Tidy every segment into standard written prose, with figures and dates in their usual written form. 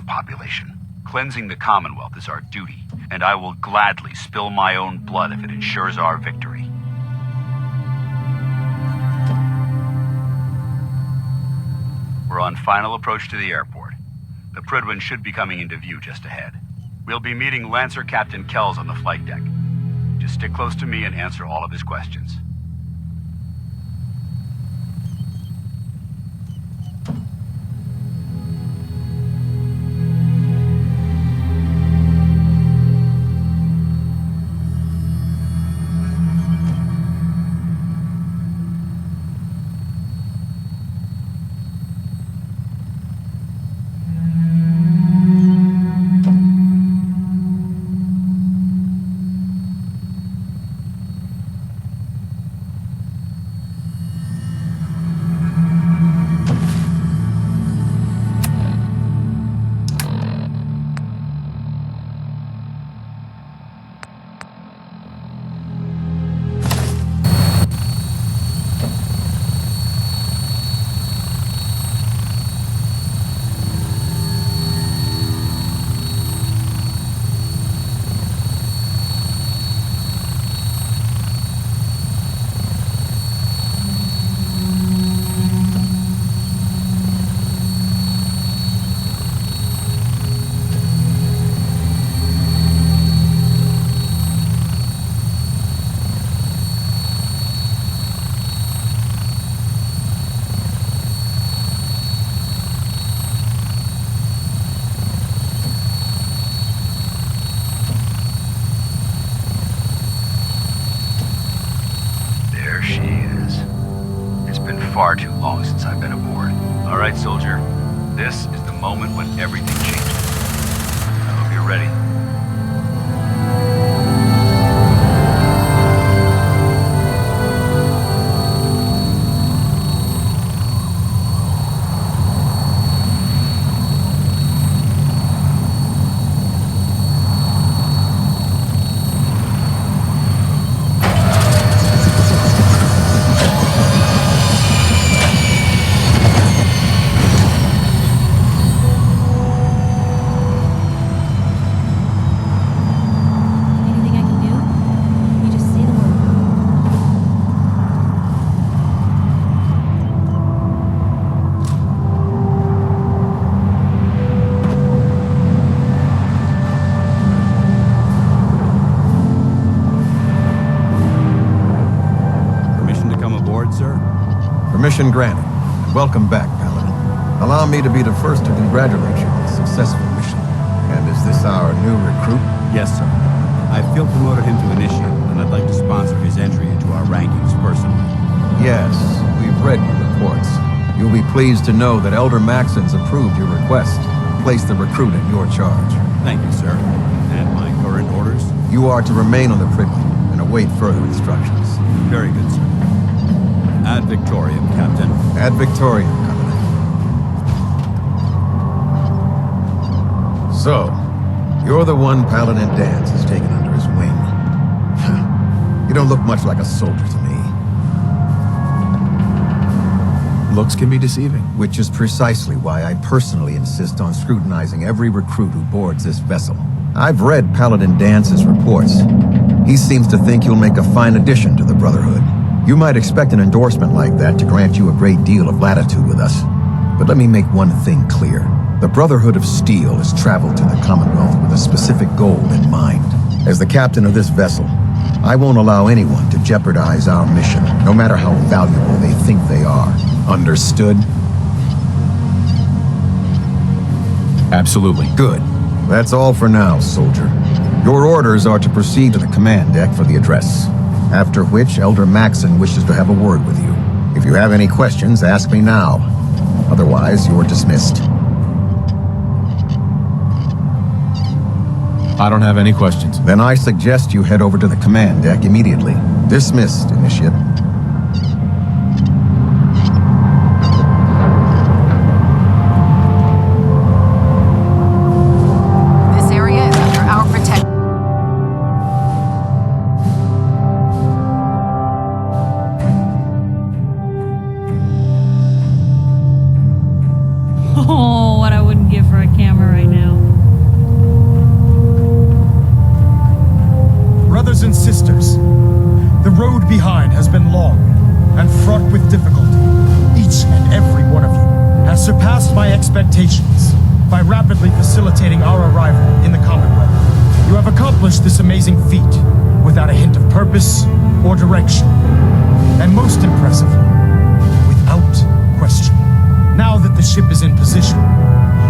population. Cleansing the Commonwealth is our duty, and I will gladly spill my own blood if it ensures our victory. We're on final approach to the airport. The Prydwen should be coming into view just ahead. We'll be meeting Lancer Captain Kells on the flight deck. Just stick close to me and answer all of his questions. Far too long since I've been aboard. All right, soldier. This is the moment when everything changes. I hope you're ready. Permission granted. Welcome back, Paladin. Allow me to be the first to congratulate you on a successful mission. And is this our new recruit? Yes, sir. I feel promoted him to initiate, and I'd like to sponsor his entry into our rankings personally. Yes, we've read your reports. You'll be pleased to know that Elder Maxon's approved your request. Place the recruit in your charge. Thank you, sir. And my current orders? You are to remain on the Prydwen and await further instructions. Very good, sir. Ad Victoriam, Captain. Ad Victoriam, Paladin. So, you're the one Paladin Danse has taken under his wing. You don't look much like a soldier to me. Looks can be deceiving. Which is precisely why I personally insist on scrutinizing every recruit who boards this vessel. I've read Paladin Dance's reports. He seems to think you'll make a fine addition to the Brotherhood. You might expect an endorsement like that to grant you a great deal of latitude with us. But let me make one thing clear. The Brotherhood of Steel has traveled to the Commonwealth with a specific goal in mind. As the captain of this vessel, I won't allow anyone to jeopardize our mission, no matter how valuable they think they are. Understood? Absolutely. Good. That's all for now, soldier. Your orders are to proceed to the command deck for the address. After which, Elder Maxon wishes to have a word with you. If you have any questions, ask me now. Otherwise, you're dismissed. I don't have any questions. Then I suggest you head over to the command deck immediately. Dismissed, Initiate. This area is under our protection. Oh, what I wouldn't give for a camera right now. surpassed my expectations by rapidly facilitating our arrival in the Commonwealth. You have accomplished this amazing feat without a hint of purpose or direction. And most impressively, without question. Now that the ship is in position,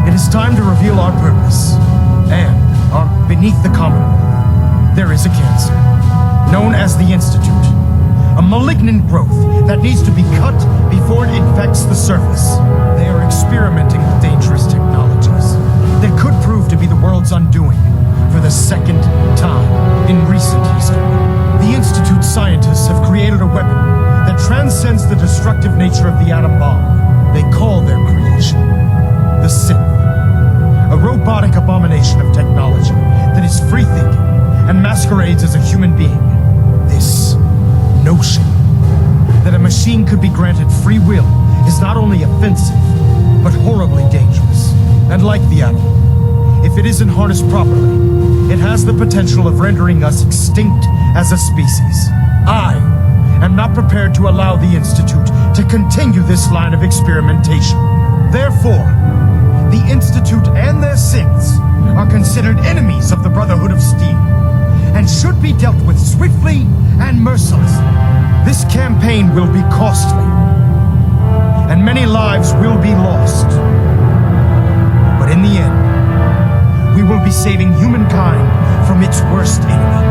it is time to reveal our purpose. And beneath the Commonwealth, there is a cancer, known as the Institute. A malignant growth that needs to be cut before it infects the surface. They are experimenting with dangerous technologies that could prove to be the world's undoing for the second time in recent history. The Institute's scientists have created a weapon that transcends the destructive nature of the atom bomb. They call their creation the Sith. A robotic abomination of technology that is free-thinking and masquerades as a human being. This notion that a machine could be granted free will is not only offensive, but horribly dangerous. And like the atom, if it isn't harnessed properly, it has the potential of rendering us extinct as a species. I am not prepared to allow the Institute to continue this line of experimentation. Therefore, the Institute and their Siths are considered enemies of the Brotherhood of Steel, and should be dealt with swiftly and mercilessly. This campaign will be costly, and many lives will be lost. But in the end, we will be saving humankind from its worst enemy.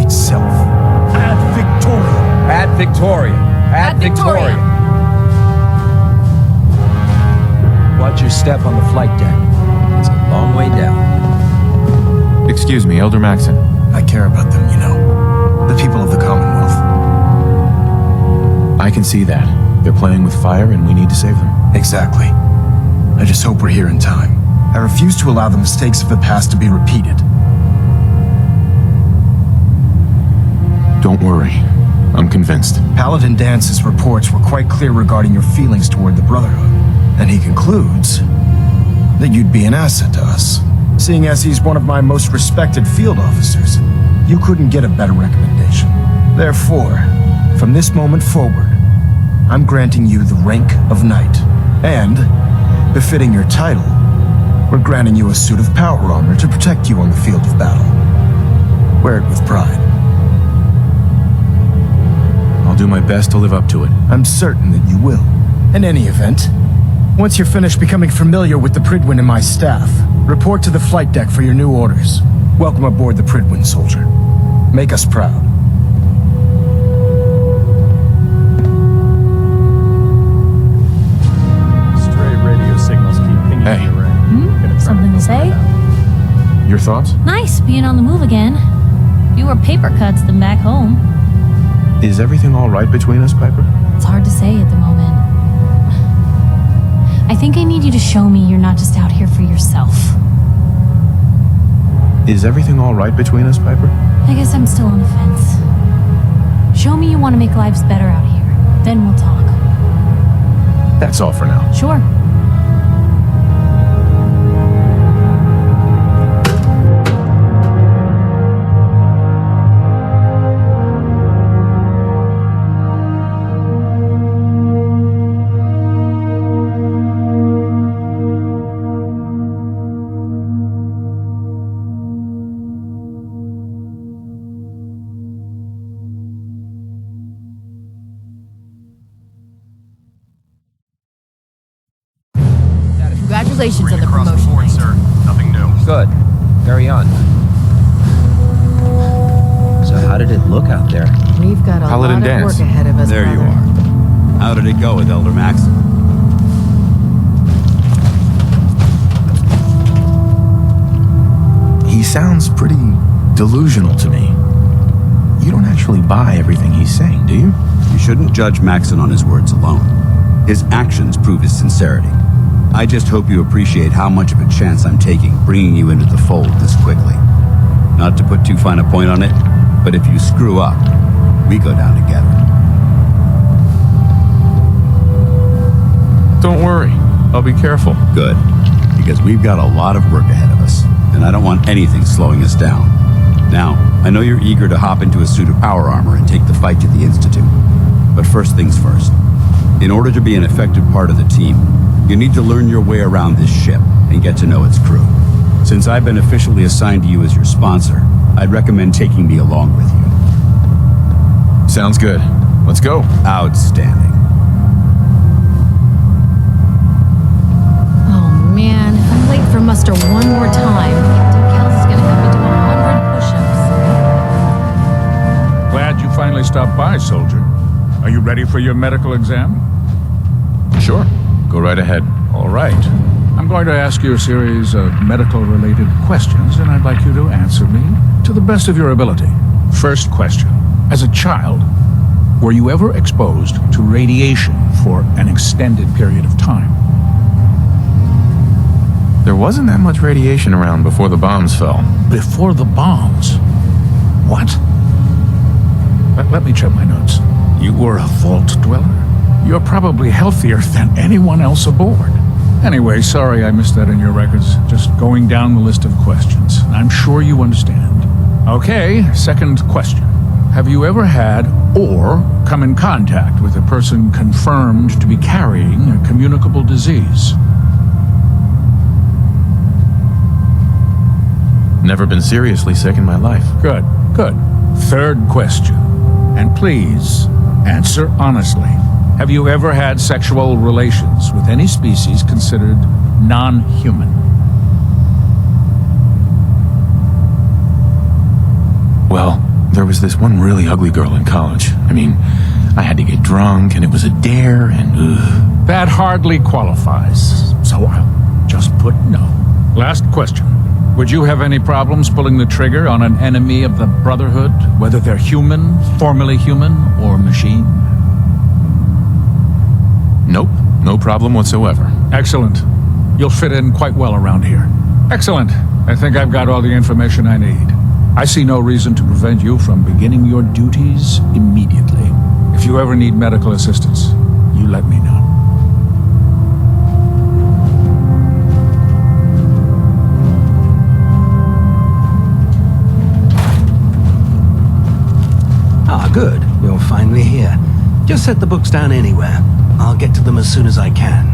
Itself. Ad Victoriam. Ad Victoriam. Ad Victoriam. Watch your step on the flight deck. It's a long way down. Excuse me, Elder Maxon. I care about them, you know. The people of the Commonwealth. I can see that. They're playing with fire and we need to save them. Exactly. I just hope we're here in time. I refuse to allow the mistakes of the past to be repeated. Don't worry. I'm convinced. Paladin Dance's reports were quite clear regarding your feelings toward the Brotherhood. And he concludes that you'd be an asset to us. Seeing as he's one of my most respected field officers, you couldn't get a better recommendation. Therefore, from this moment forward, I'm granting you the rank of Knight. And, befitting your title, we're granting you a suit of power armor to protect you on the field of battle. Wear it with pride. I'll do my best to live up to it. I'm certain that you will. In any event, once you're finished becoming familiar with the Pridwin and my staff, report to the flight deck for your new orders. Welcome aboard the Pridwin, soldier. Make us proud. Stray radio signals keep pinging Hey. the array. Something to say? Your thoughts? Nice being on the move again. Fewer paper cuts than back home. Is everything all right between us, Piper? It's hard to say at the moment. I think I need you to show me you're not just out here for yourself. Is everything all right between us, Piper? I guess I'm still on the fence. Show me you want to make lives better out here. Then we'll talk. That's all for now. Sure. Congratulations on the promotion. Night. sir. Nothing new. Good. Carry on. So how did it look out there? We've got a Paladin lot of Dance. work ahead of us. There you brother. are. How did it go with Elder Maxon? He sounds pretty delusional to me. You don't actually buy everything he's saying, do you? You shouldn't judge Maxon on his words alone. His actions prove his sincerity. I just hope you appreciate how much of a chance I'm taking bringing you into the fold this quickly. Not to put too fine a point on it, but if you screw up, we go down together. Don't worry. I'll be careful. Good, because we've got a lot of work ahead of us, and I don't want anything slowing us down. Now, I know you're eager to hop into a suit of power armor and take the fight to the Institute. But first things first, In order to be an effective part of the team, you need to learn your way around this ship and get to know its crew. Since I've been officially assigned to you as your sponsor, I'd recommend taking me along with you. Sounds good. Let's go. Outstanding. Oh man, if I'm late for muster one more time, Captain Kells is gonna have me do 100 push-ups. Glad you finally stopped by, soldier. Are you ready for your medical exam? Sure. Go right ahead. All right. I'm going to ask you a series of medical-related questions, and I'd like you to answer me to the best of your ability. First question. As a child, were you ever exposed to radiation for an extended period of time? There wasn't that much radiation around before the bombs fell. Before the bombs? What? Let me check my notes. You were a vault dweller? You're probably healthier than anyone else aboard. Anyway, sorry I missed that in your records. Just going down the list of questions. I'm sure you understand. Okay, second question. Have you ever had or come in contact with a person confirmed to be carrying a communicable disease? Never been seriously sick in my life. Good, good. Third question. And please, answer honestly. Have you ever had sexual relations with any species considered non-human? Well, there was this one really ugly girl in college. I mean, I had to get drunk, and it was a dare, and ugh. That hardly qualifies, so I'll just put no. Last question. Would you have any problems pulling the trigger on an enemy of the Brotherhood, whether they're human, formerly human, or machine? Nope, no problem whatsoever. Excellent. You'll fit in quite well around here. Excellent. I think I've got all the information I need. I see no reason to prevent you from beginning your duties immediately. If you ever need medical assistance, you let me know. Ah, good. You're finally here. Just set the books down anywhere. I'll get to them as soon as I can.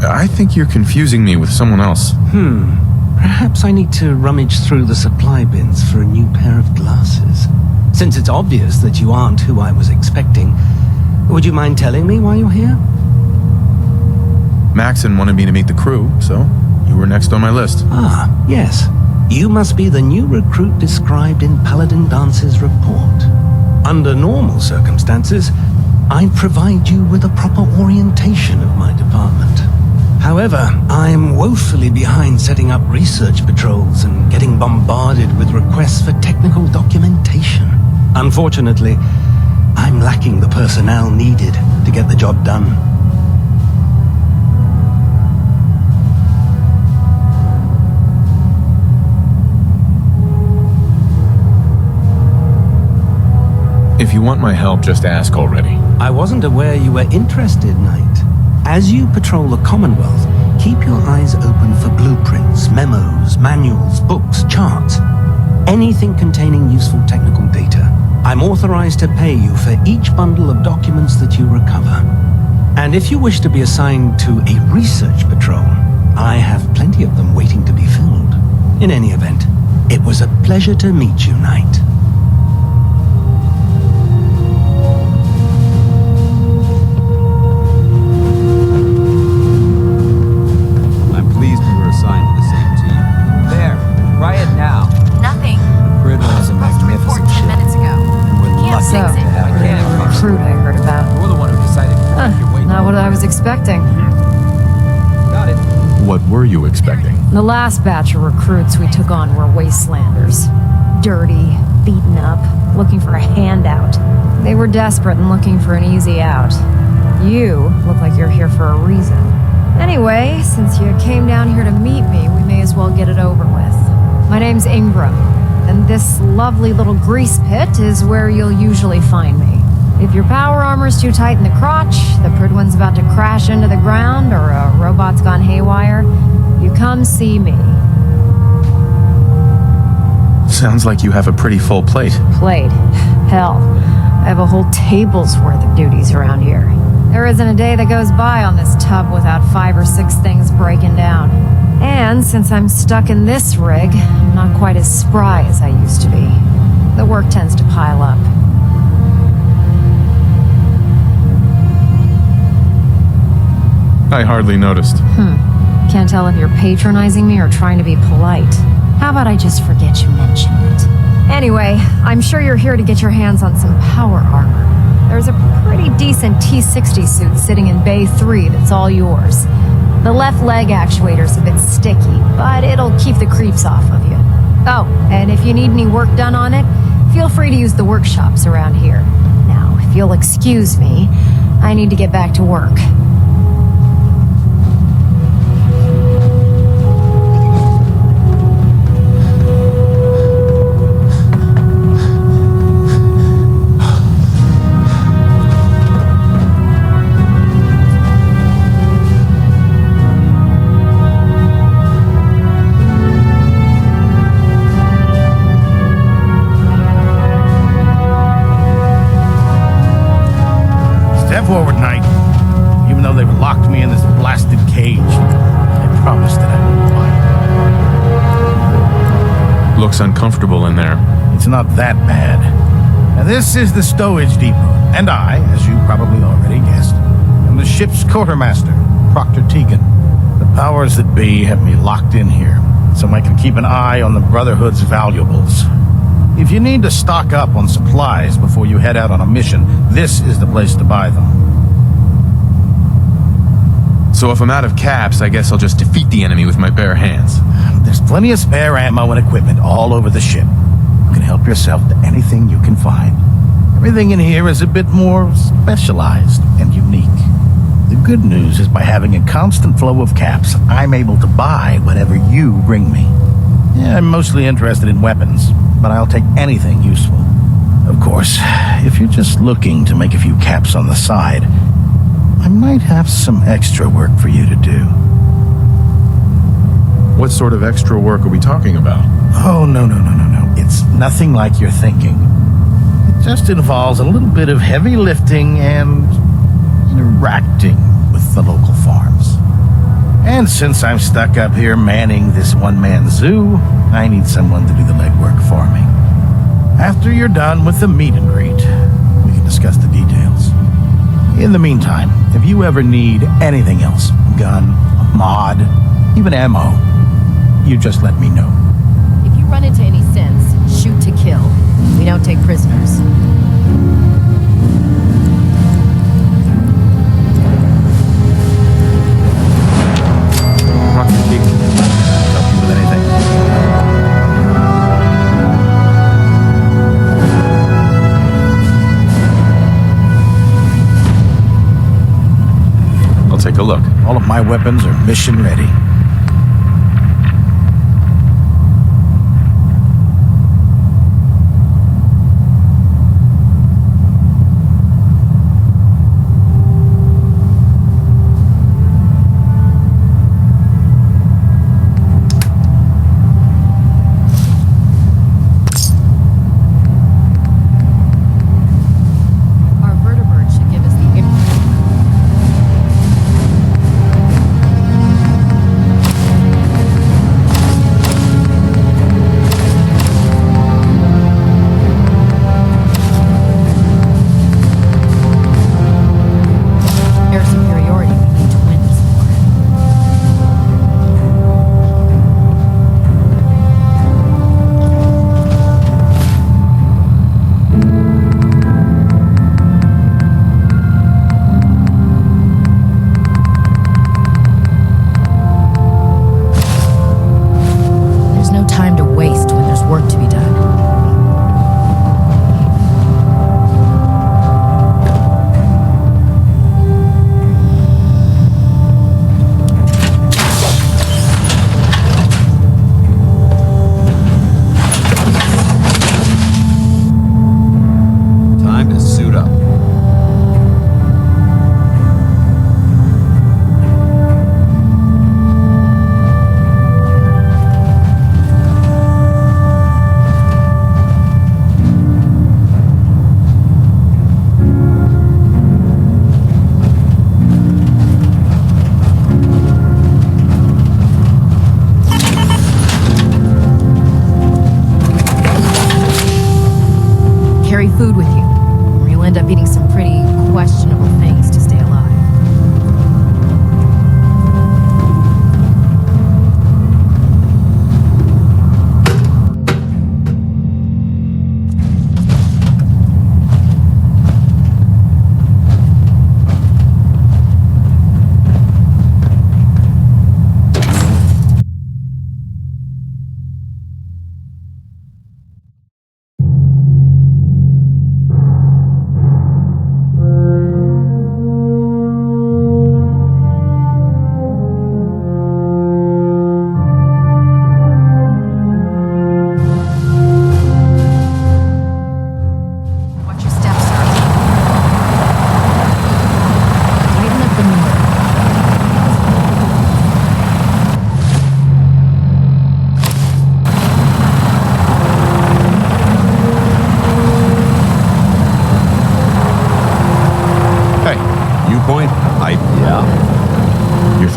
I think you're confusing me with someone else. Perhaps I need to rummage through the supply bins for a new pair of glasses. Since it's obvious that you aren't who I was expecting, would you mind telling me why you're here? Maxon wanted me to meet the crew, so you were next on my list. Ah, yes. You must be the new recruit described in Paladin Dance's report. Under normal circumstances, I'd provide you with a proper orientation of my department. However, I'm woefully behind setting up research patrols and getting bombarded with requests for technical documentation. Unfortunately, I'm lacking the personnel needed to get the job done. If you want my help, just ask already. I wasn't aware you were interested, Knight. As you patrol the Commonwealth, keep your eyes open for blueprints, memos, manuals, books, charts, anything containing useful technical data. I'm authorized to pay you for each bundle of documents that you recover. And if you wish to be assigned to a research patrol, I have plenty of them waiting to be filled. In any event, it was a pleasure to meet you, Knight. Expecting. Got it. What were you expecting? The last batch of recruits we took on were wastelanders. Dirty, beaten up, looking for a handout. They were desperate and looking for an easy out. You look like you're here for a reason. Anyway, since you came down here to meet me, we may as well get it over with. My name's Ingram, and this lovely little grease pit is where you'll usually find me. If your power armor's too tight in the crotch, the Pridwin's about to crash into the ground, or a robot's gone haywire, you come see me. Sounds like you have a pretty full plate. Plate? Hell, have a whole table's worth of duties around here. There isn't a day that goes by on this tub without 5 or 6 things breaking down. And since I'm stuck in this rig, I'm not quite as spry as I used to be. The work tends to pile up. I hardly noticed. Can't tell if you're patronizing me or trying to be polite. How about I just forget you mentioned it? Anyway, I'm sure you're here to get your hands on some power armor. There's a pretty decent T-60 suit sitting in Bay 3 that's all yours. The left leg actuator's a bit sticky, but it'll keep the creeps off of you. Oh, and if you need any work done on it, feel free to use the workshops around here. Now, if you'll excuse me, I need to get back to work. Forward, Knight. Even though they've locked me in this blasted cage, I promised that I wouldn't fight. Looks uncomfortable in there. It's not that bad. Now, this is the stowage depot, and I, as you probably already guessed, am the ship's quartermaster, Proctor Tegan. The powers that be have me locked in here, so I can keep an eye on the Brotherhood's valuables. If you need to stock up on supplies before you head out on a mission, this is the place to buy them. So if I'm out of caps, I guess I'll just defeat the enemy with my bare hands. There's plenty of spare ammo and equipment all over the ship. You can help yourself to anything you can find. Everything in here is a bit more specialized and unique. The good news is by having a constant flow of caps, I'm able to buy whatever you bring me. Yeah, I'm mostly interested in weapons, but I'll take anything useful. Of course, if you're just looking to make a few caps on the side, I might have some extra work for you to do. What sort of extra work are we talking about? Oh, no. It's nothing like you're thinking. It just involves a little bit of heavy lifting and interacting with the local farms. And since I'm stuck up here manning this one-man zoo, I need someone to do the legwork for me. After you're done with the meet and greet, we can discuss the details. In the meantime, if you ever need anything else, gun, mod, even ammo, you just let me know. If you run into any sins, shoot to kill. We don't take prisoners. Help you with anything? I'll take a look. All of my weapons are mission ready.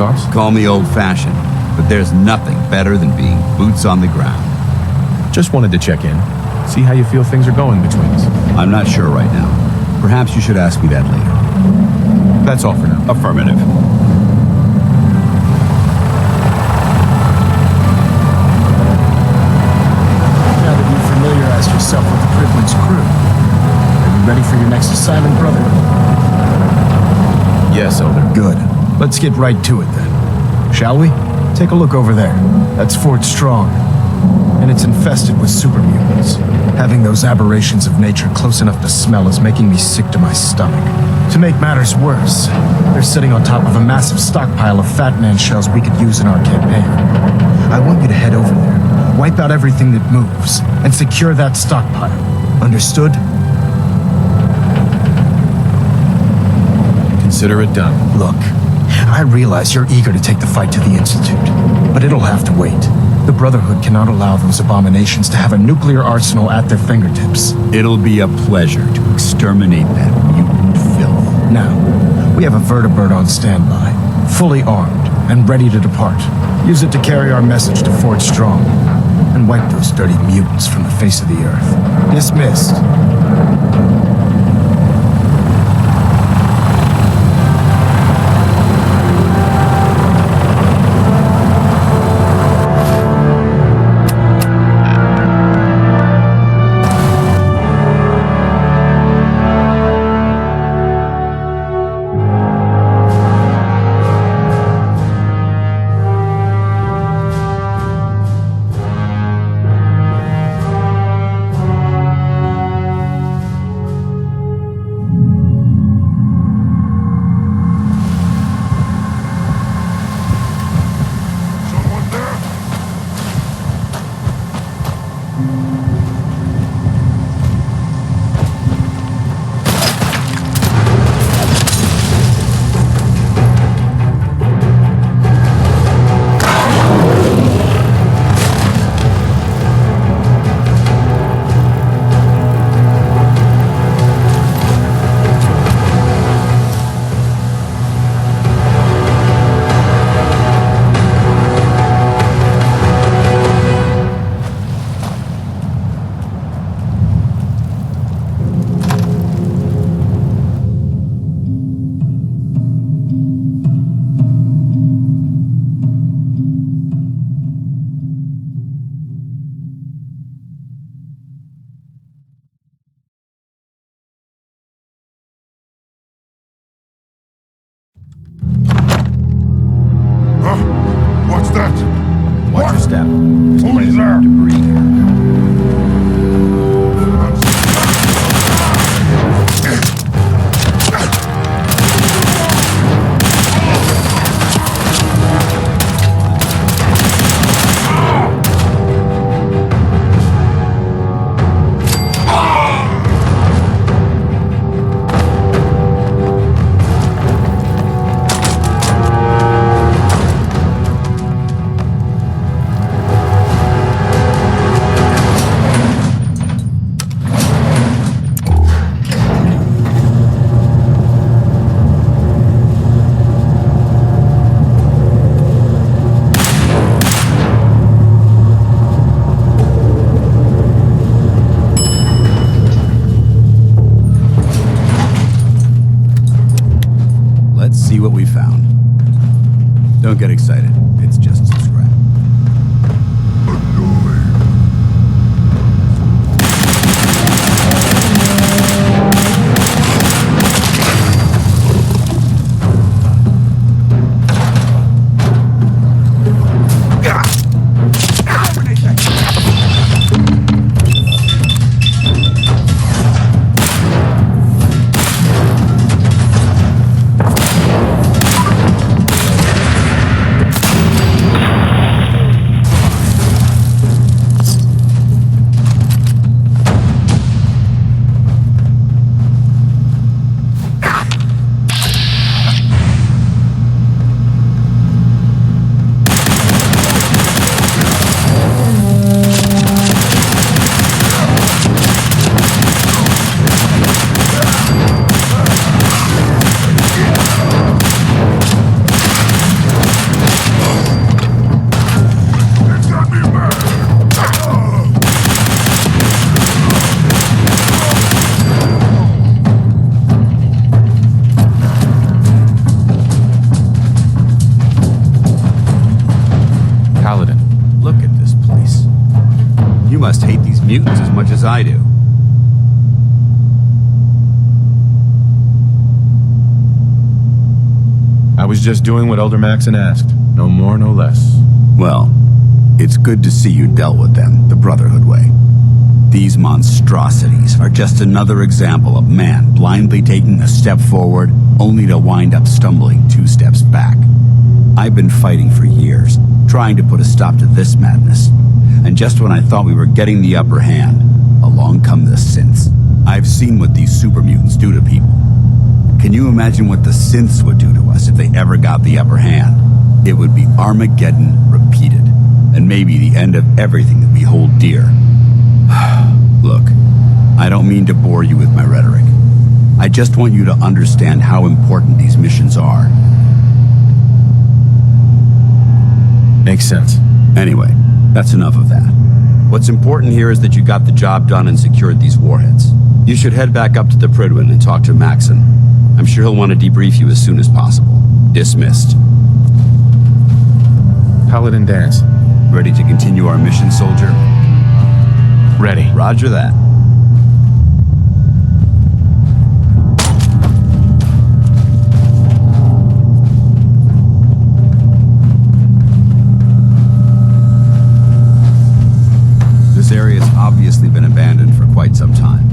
thoughts? Call me old-fashioned, but there's nothing better than being boots on the ground. Just wanted to check in. See how you feel things are going between us. I'm not sure right now. Perhaps you should ask me that later. That's all for now. Affirmative. Now that you've familiarized yourself with the Prydwen's crew, are you ready for your next assignment, brother? Yes, Elder. Good. Let's get right to it then. Shall we? Take a look over there. That's Fort Strong. And it's infested with super mutants. Having those aberrations of nature close enough to smell is making me sick to my stomach. To make matters worse, they're sitting on top of a massive stockpile of Fat Man shells we could use in our campaign. I want you to head over there, wipe out everything that moves, and secure that stockpile. Understood? Consider it done. Look, I realize you're eager to take the fight to the Institute, but it'll have to wait. The Brotherhood cannot allow those abominations to have a nuclear arsenal at their fingertips. It'll be a pleasure to exterminate that mutant filth. Now, we have a vertibird on standby, fully armed and ready to depart. Use it to carry our message to Fort Strong and wipe those dirty mutants from the face of the earth. Dismissed. What's that? Watch your step. Who is there? Debris here. Let's see what we found. Don't get excited. It's just some scrap. mutants as much as I do. I was just doing what Elder Maxon asked. No more, no less. Well, it's good to see you dealt with them the Brotherhood way. These monstrosities are just another example of man blindly taking a step forward, only to wind up stumbling 2 steps back. I've been fighting for years, trying to put a stop to this madness. And just when I thought we were getting the upper hand, along come the synths. I've seen what these super mutants do to people. Can you imagine what the synths would do to us if they ever got the upper hand? It would be Armageddon repeated, and maybe the end of everything that we hold dear. Look, I don't mean to bore you with my rhetoric. I just want you to understand how important these missions are. Makes sense. Anyway, that's enough of that. What's important here is that you got the job done and secured these warheads. You should head back up to the Prydwen and talk to Maxon. I'm sure he'll want to debrief you as soon as possible. Dismissed. Paladin Dance. Ready to continue our mission, soldier? Ready. Roger that. This area has obviously been abandoned for quite some time.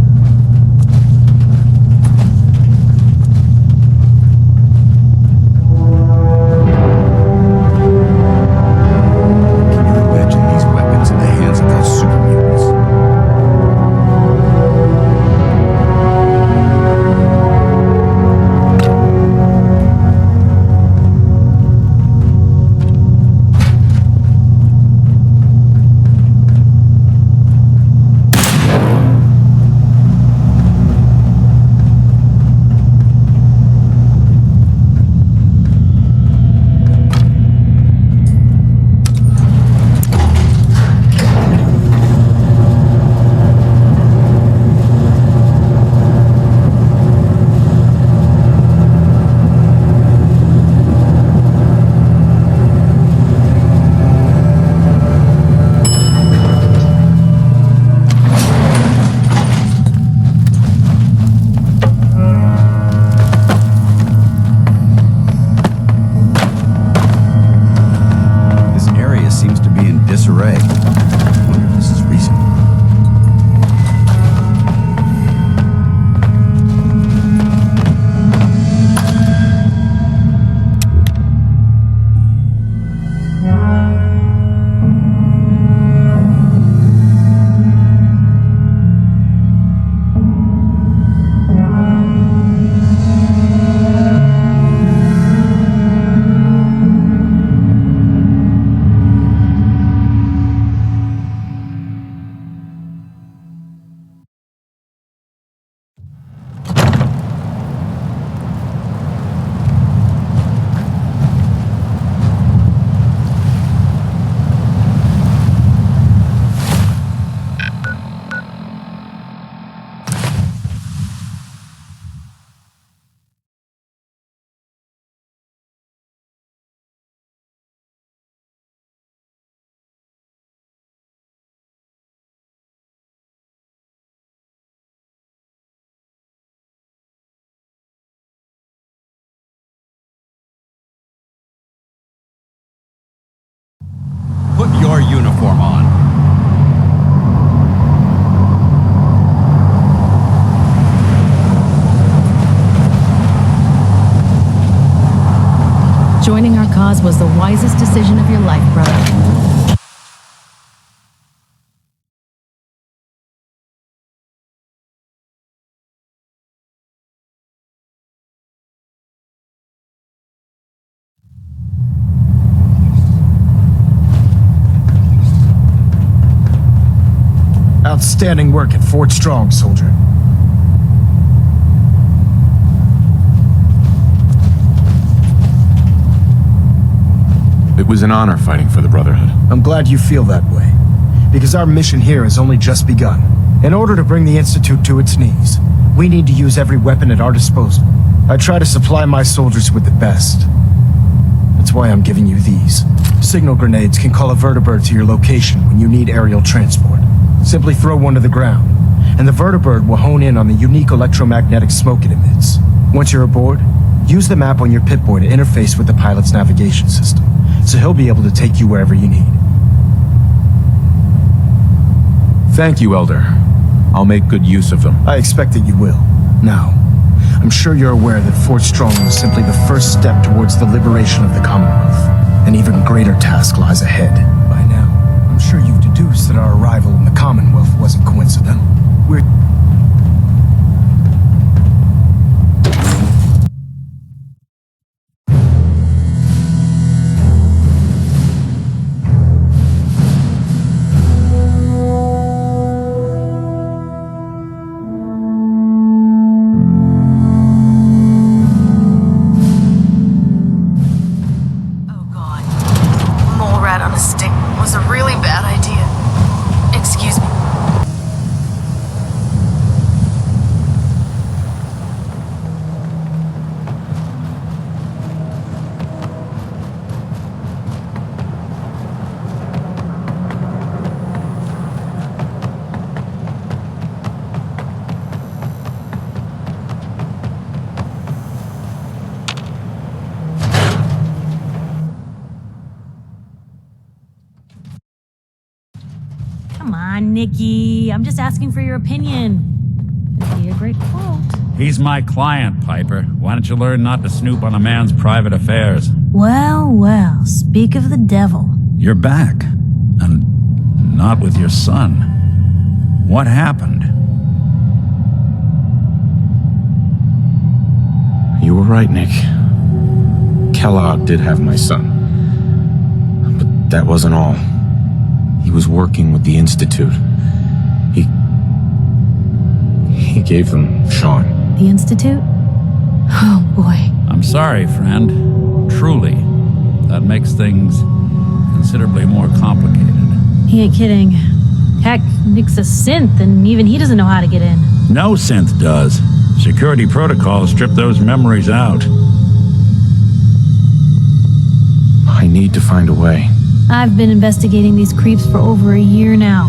Put your uniform on. Joining our cause was the wisest decision of your life, brother. Outstanding work at Fort Strong, soldier. It was an honor fighting for the Brotherhood. I'm glad you feel that way, because our mission here has only just begun. In order to bring the Institute to its knees, we need to use every weapon at our disposal. I try to supply my soldiers with the best. That's why I'm giving you these. Signal grenades can call a vertibird to your location when you need aerial transport. Simply throw one to the ground, and the vertibird will hone in on the unique electromagnetic smoke it emits. Once you're aboard, use the map on your Pip-Boy to interface with the pilot's navigation system, so he'll be able to take you wherever you need. Thank you, Elder. I'll make good use of them. I expect that you will. Now, I'm sure you're aware that Fort Strong was simply the first step towards the liberation of the Commonwealth. An even greater task lies ahead. By now, I'm sure you've deduced that our arrival in the Commonwealth wasn't coincidental. We're... Come on, Nikki. I'm just asking for your opinion. It'd be a great quote. He's my client, Piper. Why don't you learn not to snoop on a man's private affairs? Well, well, speak of the devil. You're back. And not with your son. What happened? You were right, Nick. Kellogg did have my son. But that wasn't all. He was working with the Institute. He gave them Sean. The Institute? Oh, boy. I'm sorry, friend. Truly. That makes things considerably more complicated. He ain't kidding. Heck, Nick's a synth, and even he doesn't know how to get in. No synth does. Security protocols strip those memories out. I need to find a way. I've been investigating these creeps for over a year now.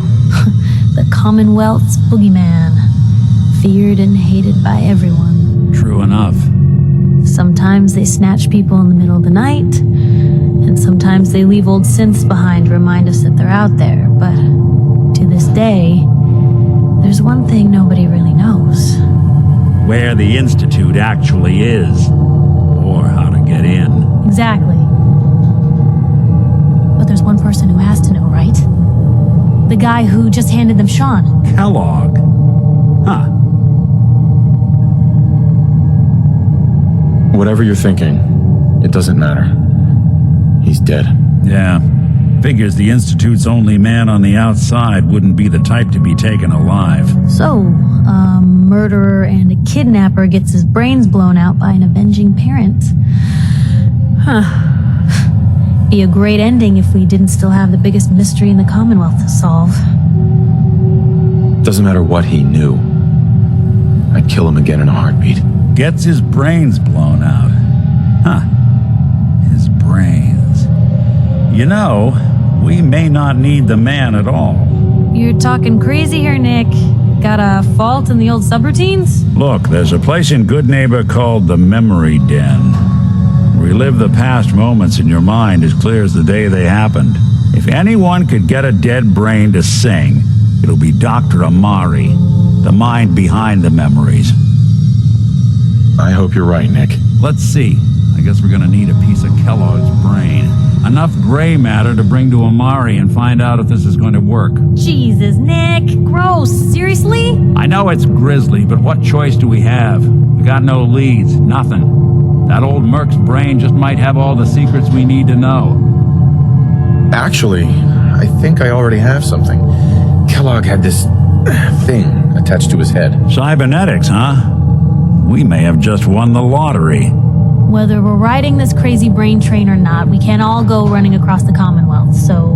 The Commonwealth's boogeyman. Feared and hated by everyone. True enough. Sometimes they snatch people in the middle of the night, and sometimes they leave old synths behind to remind us that they're out there. But to this day, there's one thing nobody really knows. Where the Institute actually is. Or how to get in. Exactly. But there's one person who has to know, right? The guy who just handed them Sean. Kellogg? Huh. Whatever you're thinking, it doesn't matter. He's dead. Yeah. Figures the Institute's only man on the outside wouldn't be the type to be taken alive. So, a murderer and a kidnapper gets his brains blown out by an avenging parent. Huh. Be a great ending if we didn't still have the biggest mystery in the Commonwealth to solve. Doesn't matter what he knew. I'd kill him again in a heartbeat. Gets his brains blown out. Huh. His brains. You know, we may not need the man at all. You're talking crazy here, Nick. Got a fault in the old subroutines? Look, there's a place in Good Neighbor called the Memory Den. Relive the past moments in your mind as clear as the day they happened. If anyone could get a dead brain to sing, it'll be Dr. Amari, the mind behind the memories. I hope you're right, Nick. Let's see. I guess we're gonna need a piece of Kellogg's brain. Enough gray matter to bring to Amari and find out if this is going to work. Jesus, Nick. Gross. Seriously? I know it's grisly, but what choice do we have? We got no leads. Nothing. That old Merc's brain just might have all the secrets we need to know. Actually, I think I already have something. Kellogg had this thing attached to his head. Cybernetics, huh? We may have just won the lottery. Whether we're riding this crazy brain train or not, we can't all go running across the Commonwealth, so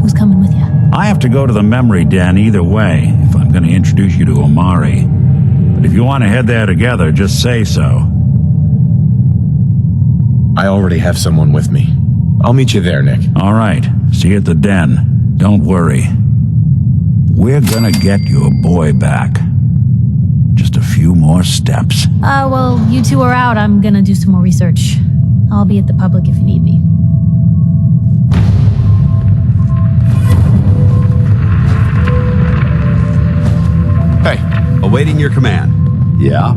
who's coming with you? I have to go to the Memory Den either way, if I'm going to introduce you to Amari. But if you want to head there together, just say so. I already have someone with me. I'll meet you there, Nick. All right. See you at the Den. Don't worry. We're gonna get your boy back. Just a few more steps. Well, you two are out. I'm gonna do some more research. I'll be at the public if you need me. Hey, awaiting your command. Yeah?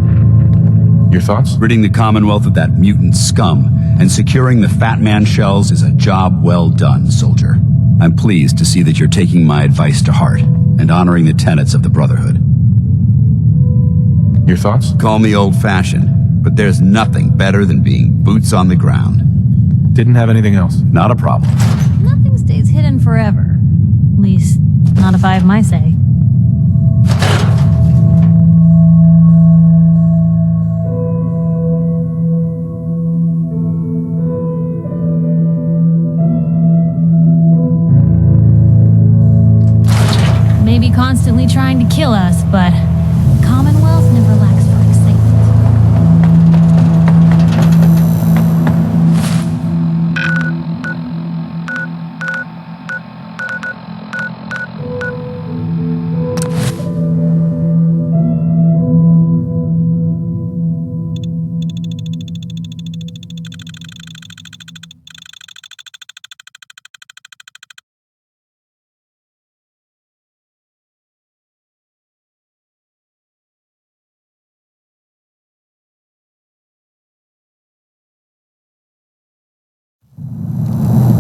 Your thoughts? Ridding the Commonwealth of that mutant scum and securing the Fat Man shells is a job well done, soldier. I'm pleased to see that you're taking my advice to heart and honoring the tenets of the Brotherhood. Your thoughts? Call me old-fashioned, but there's nothing better than being boots on the ground. Didn't have anything else. Not a problem. Nothing stays hidden forever. At least, not if I have my say. Maybe constantly trying to kill us, but the Commonwealth never lacks for excitement.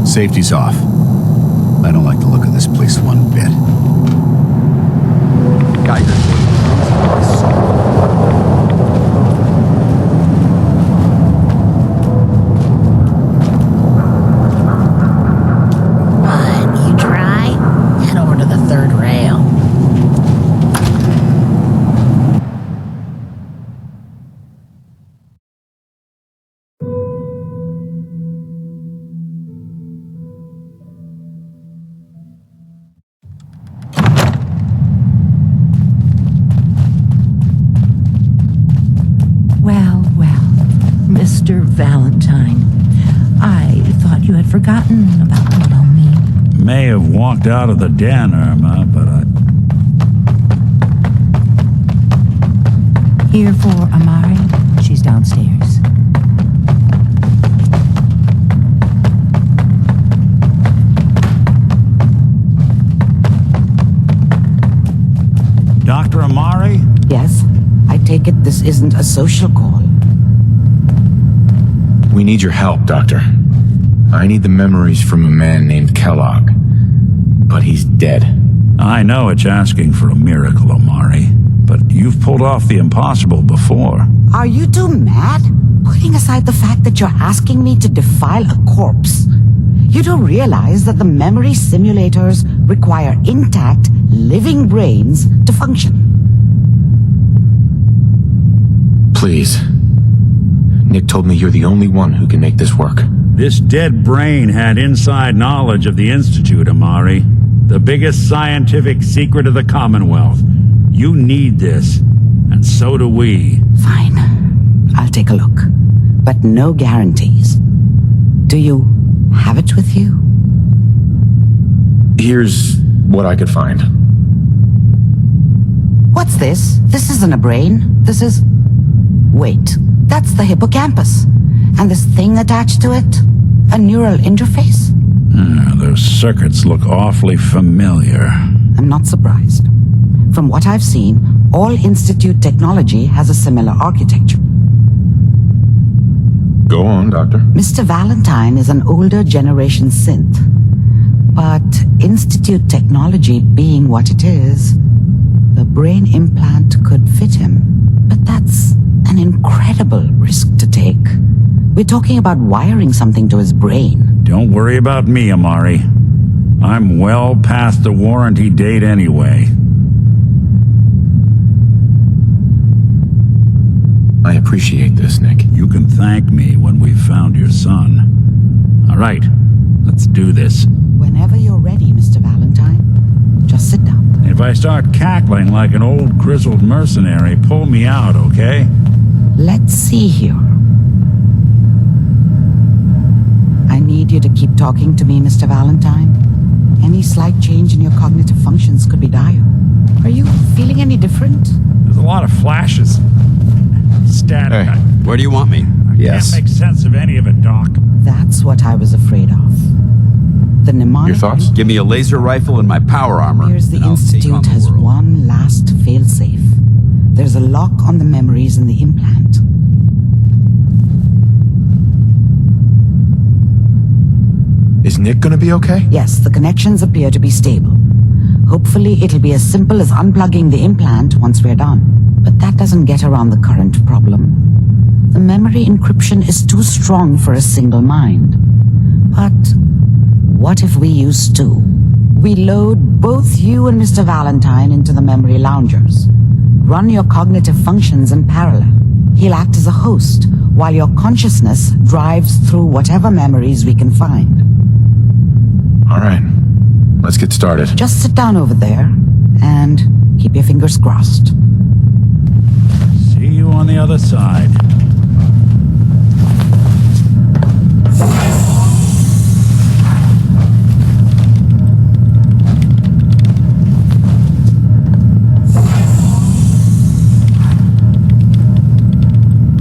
Safety's off. I don't like the look of this place one bit. Geiger. You dry? Head over to the third rail. Mr. Valentine, I thought you had forgotten about little me. May have walked out of the den, Irma, but Here for Amari. She's downstairs. Dr. Amari? Yes, I take it this isn't a social call. We need your help, Doctor. I need the memories from a man named Kellogg. But he's dead. I know it's asking for a miracle, Amari, but you've pulled off the impossible before. Are you two mad? Putting aside the fact that you're asking me to defile a corpse, you do realize that the memory simulators require intact, living brains to function. Please. Nick told me you're the only one who can make this work. This dead brain had inside knowledge of the Institute, Amari. The biggest scientific secret of the Commonwealth. You need this, and so do we. Fine. I'll take a look. But no guarantees. Do you have it with you? Here's what I could find. What's this? This isn't a brain. This is... Wait, that's the hippocampus. And this thing attached to it? A neural interface? Those circuits look awfully familiar. I'm not surprised. From what I've seen, all Institute technology has a similar architecture. Go on, Doctor. Mr. Valentine is an older generation synth. But Institute technology being what it is, the brain implant could fit him. But that's an incredible risk to take. We're talking about wiring something to his brain. Don't worry about me, Amari. I'm well past the warranty date anyway. I appreciate this, Nick. You can thank me when we've found your son. All right, let's do this. Whenever you're ready, Mr. Valentine. Just sit down. If I start cackling like an old grizzled mercenary, pull me out, okay? Let's see here. I need you to keep talking to me, Mr. Valentine. Any slight change in your cognitive functions could be dire. Are you feeling any different? There's a lot of flashes. Static. Hey, where do you want me? Can't make sense of any of it, Doc. That's what I was afraid of. The mnemonic... Your thoughts? Give me a laser rifle and my power armor. Here's the Institute has one last failsafe. There's a lock on the memories in the implant. Is Nick gonna be okay? Yes, the connections appear to be stable. Hopefully it'll be as simple as unplugging the implant once we're done. But that doesn't get around the current problem. The memory encryption is too strong for a single mind. But what if we use two? We load both you and Mr. Valentine into the memory loungers. Run your cognitive functions in parallel. He'll act as a host, while your consciousness drives through whatever memories we can find. All right, let's get started. Just sit down over there and keep your fingers crossed. See you on the other side.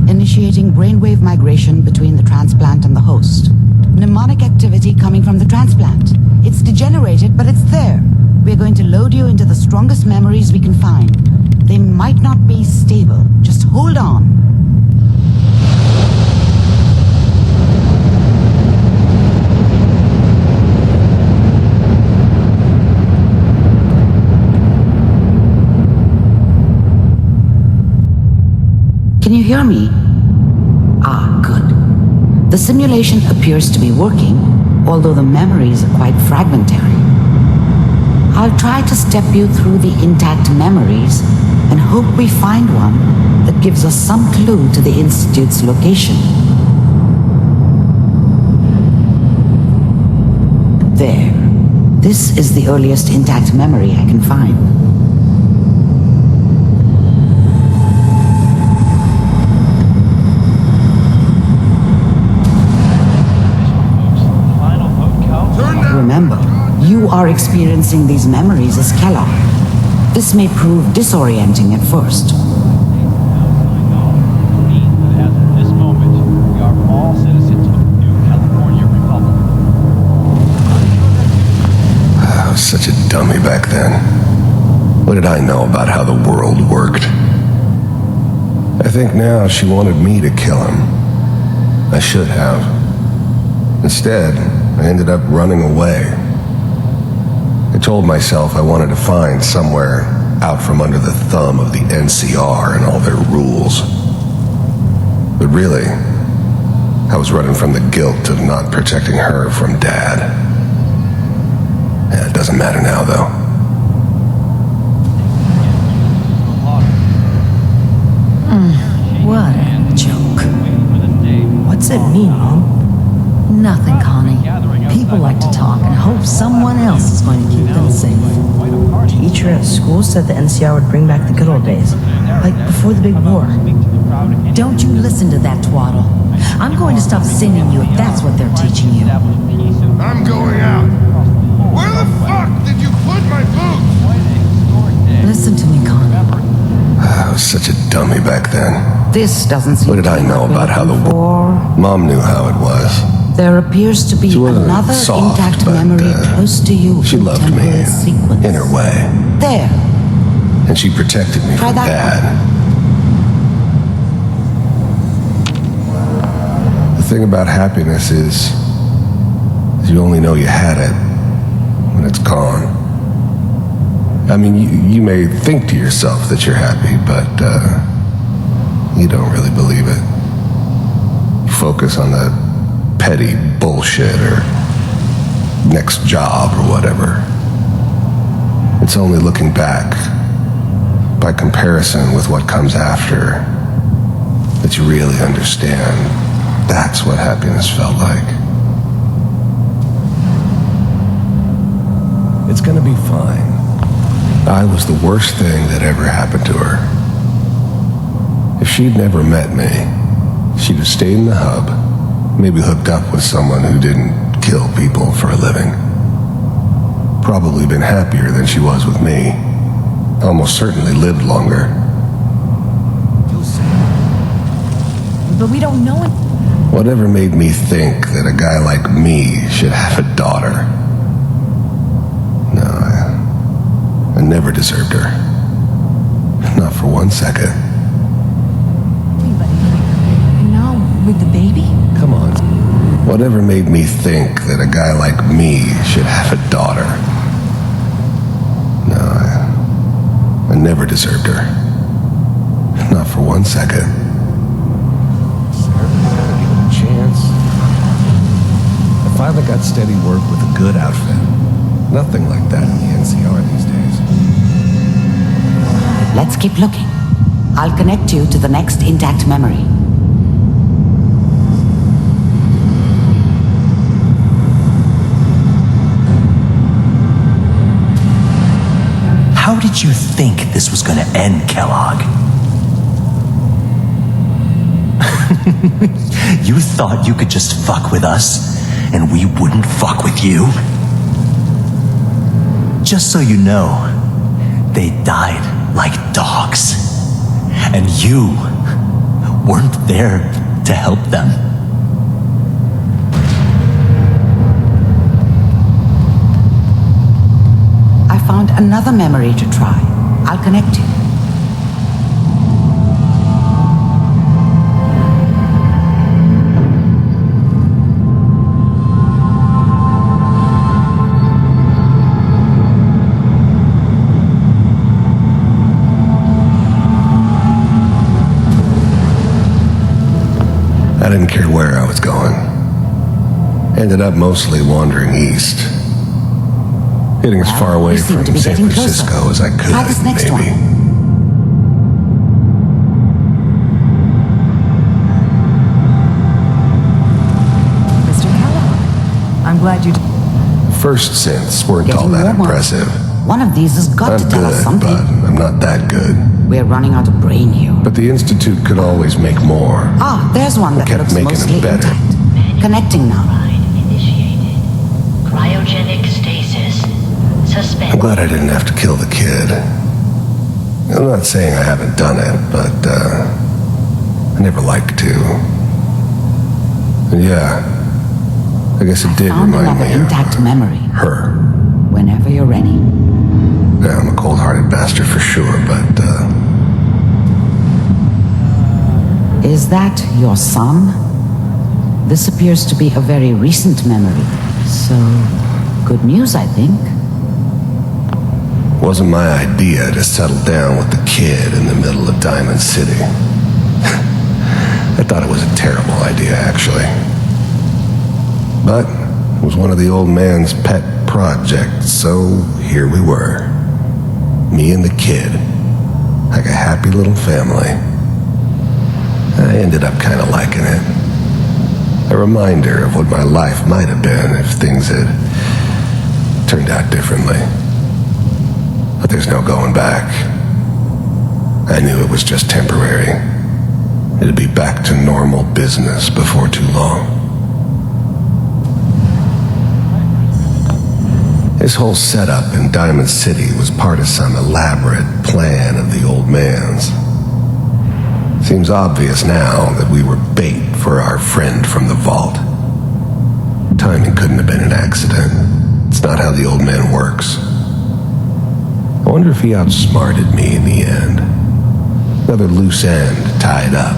Initiating brainwave migration between the transplant and the host. Mnemonic activity coming from the transplant. It's degenerated, but it's there. We're going to load you into the strongest memories we can find. They might not be stable. Just hold on. Can you hear me? Ah, good. The simulation appears to be working, although the memories are quite fragmentary. I'll try to step you through the intact memories and hope we find one that gives us some clue to the Institute's location. There. This is the earliest intact memory I can find. Remember, you are experiencing these memories as Kellogg. This may prove disorienting at first. I was such a dummy back then. What did I know about how the world worked? I think now she wanted me to kill him. I should have. Instead, I ended up running away. I told myself I wanted to find somewhere out from under the thumb of the NCR and all their rules. But really, I was running from the guilt of not protecting her from Dad. Yeah, it doesn't matter now, though. What a joke. What's it mean, Mom? Nothing, Connie. People like to talk and hope someone else is going to keep them safe. Teacher at school said the NCR would bring back the good old days, like before the big war. Don't you listen to that twaddle. I'm going to stop sending you if that's what they're teaching you. I'm going out. Where the fuck did you put my boots? Listen to me, Connie. I was such a dummy back then. This doesn't seem What did I know about how the war? Mom knew how it was. There appears to be another soft, intact but, memory close to you. She loved me in her way. There. And she protected me from Dad. The thing about happiness is you only know you had it when it's gone. I mean, you may think to yourself that you're happy, but you don't really believe it. You focus on the petty bullshit or next job or whatever. It's only looking back, by comparison with what comes after, that you really understand that's what happiness felt like. It's gonna be fine. I was the worst thing that ever happened to her. If she'd never met me, she'd have stayed in the hub, maybe hooked up with someone who didn't kill people for a living. Probably been happier than she was with me. Almost certainly lived longer. But we don't know it. Whatever made me think that a guy like me should have a daughter? No, I never deserved her. Not for 1 second. Now, with the baby? Come on. Whatever made me think that a guy like me should have a daughter? No, I never deserved her. Not for 1 second. Chance. I finally got steady work with a good outfit. Nothing like that in the NCR these days. Let's keep looking. I'll connect you to the next intact memory. How did you think this was gonna end, Kellogg? You thought you could just fuck with us, and we wouldn't fuck with you? Just so you know, they died like dogs. And you weren't there to help them. I found another memory to try. I'll connect you. I didn't care where I was going. Ended up mostly wandering east. Getting as far away from San Francisco as I could, Try this next maybe. one. Mr. Kellogg, I'm glad you... First synths weren't Getting all that warmer. impressive. One of these has got to I'm tell us good, something. but I'm not that good. We're running out of brain here. But the Institute could always make more. Ah, there's one that Kept looks making mostly them better. intact. Connecting now. Cryogenic stasis. I'm Suspended. glad I didn't have to kill the kid. I'm not saying I haven't done it, but I never liked to. And yeah, I guess it did Found remind another me of intact memory. her. Whenever you're ready. Yeah, I'm a cold-hearted bastard for sure, but Is that your son? This appears to be a very recent memory. So, good news, I think. wasn't my idea to settle down with the kid in the middle of Diamond City. I thought it was a terrible idea, actually. But it was one of the old man's pet projects, so here we were. Me and the kid, like a happy little family. I ended up kind of liking it. A reminder of what my life might have been if things had turned out differently. But there's no going back. I knew it was just temporary. It'd be back to normal business before too long. This whole setup in Diamond City was part of some elaborate plan of the old man's. Seems obvious now that we were bait for our friend from the vault. Timing couldn't have been an accident. It's not how the old man works. I wonder if he outsmarted me in the end. Another loose end tied up.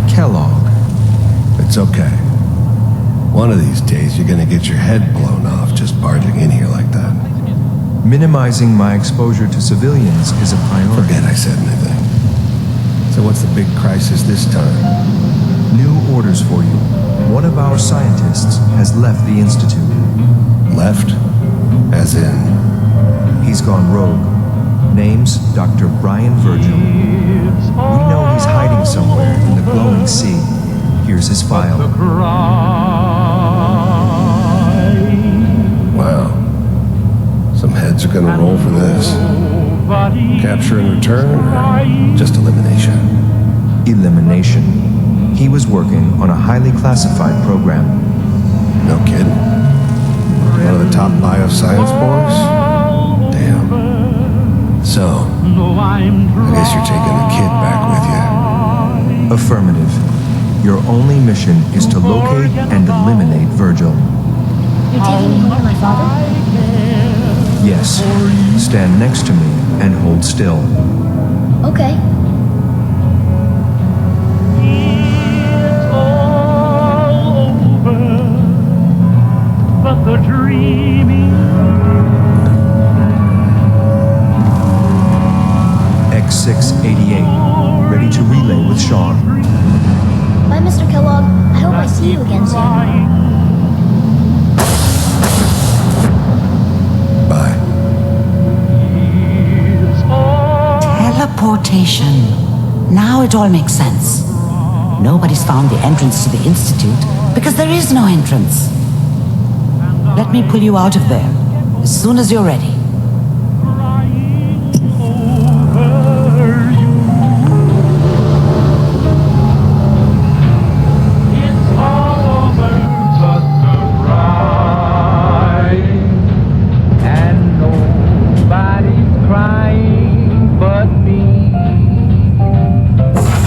Kellogg. It's okay. One of these days you're gonna get your head blown off just barging in here like that. Minimizing my exposure to civilians is a priority. Forget I said anything. So what's the big crisis this time? New orders for you. One of our scientists has left the Institute. Left? As in? He's gone rogue. Name's Dr. Brian Virgil. We know he's hiding somewhere in the glowing sea. Here's his file. Wow. gonna roll for this? Capture and return, or just elimination? Elimination. He was working on a highly classified program. No kidding. One of the top bioscience boys? Damn. So, I guess you're taking the kid back with you. Affirmative. Your only mission is to locate and eliminate Virgil. You're taking me home to my father? Yes. Stand next to me and hold still. Okay. But the dreaming X688, ready to relay with Sean. Bye, Mr. Kellogg. I hope I see you again soon. Bye. Teleportation. Now it all makes sense. Nobody's found the entrance to the Institute because there is no entrance. Let me pull you out of there as soon as you're ready.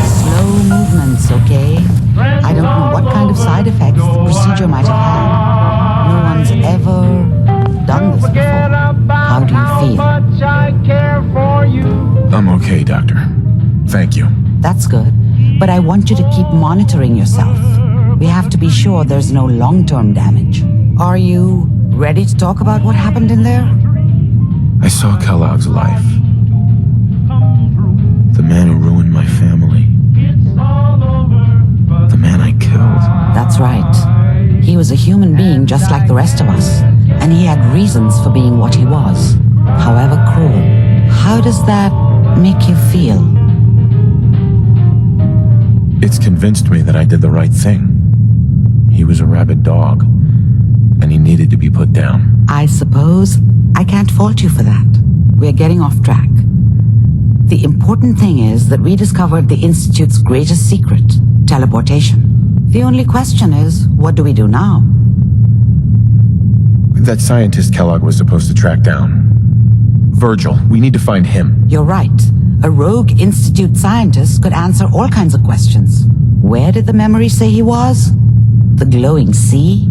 Slow movements, okay? I don't know what kind of side effects the procedure might have had. No one's ever done this before. How do you feel? I'm okay, Doctor. Thank you. That's good, but I want you to keep monitoring yourself. We have to be sure there's no long-term damage. Are you ready to talk about what happened in there? I saw Kellogg's life. The man who ruined my family. The man I killed. That's right. He was a human being just like the rest of us, and he had reasons for being what he was, however cruel. How does that make you feel? It's convinced me that I did the right thing. He was a rabid dog, and he needed to be put down. I suppose I can't fault you for that. We're getting off track. The important thing is that we discovered the Institute's greatest secret, teleportation. The only question is, what do we do now? That scientist Kellogg was supposed to track down. Virgil, we need to find him. You're right. A rogue Institute scientist could answer all kinds of questions. Where did the memory say he was? The glowing sea?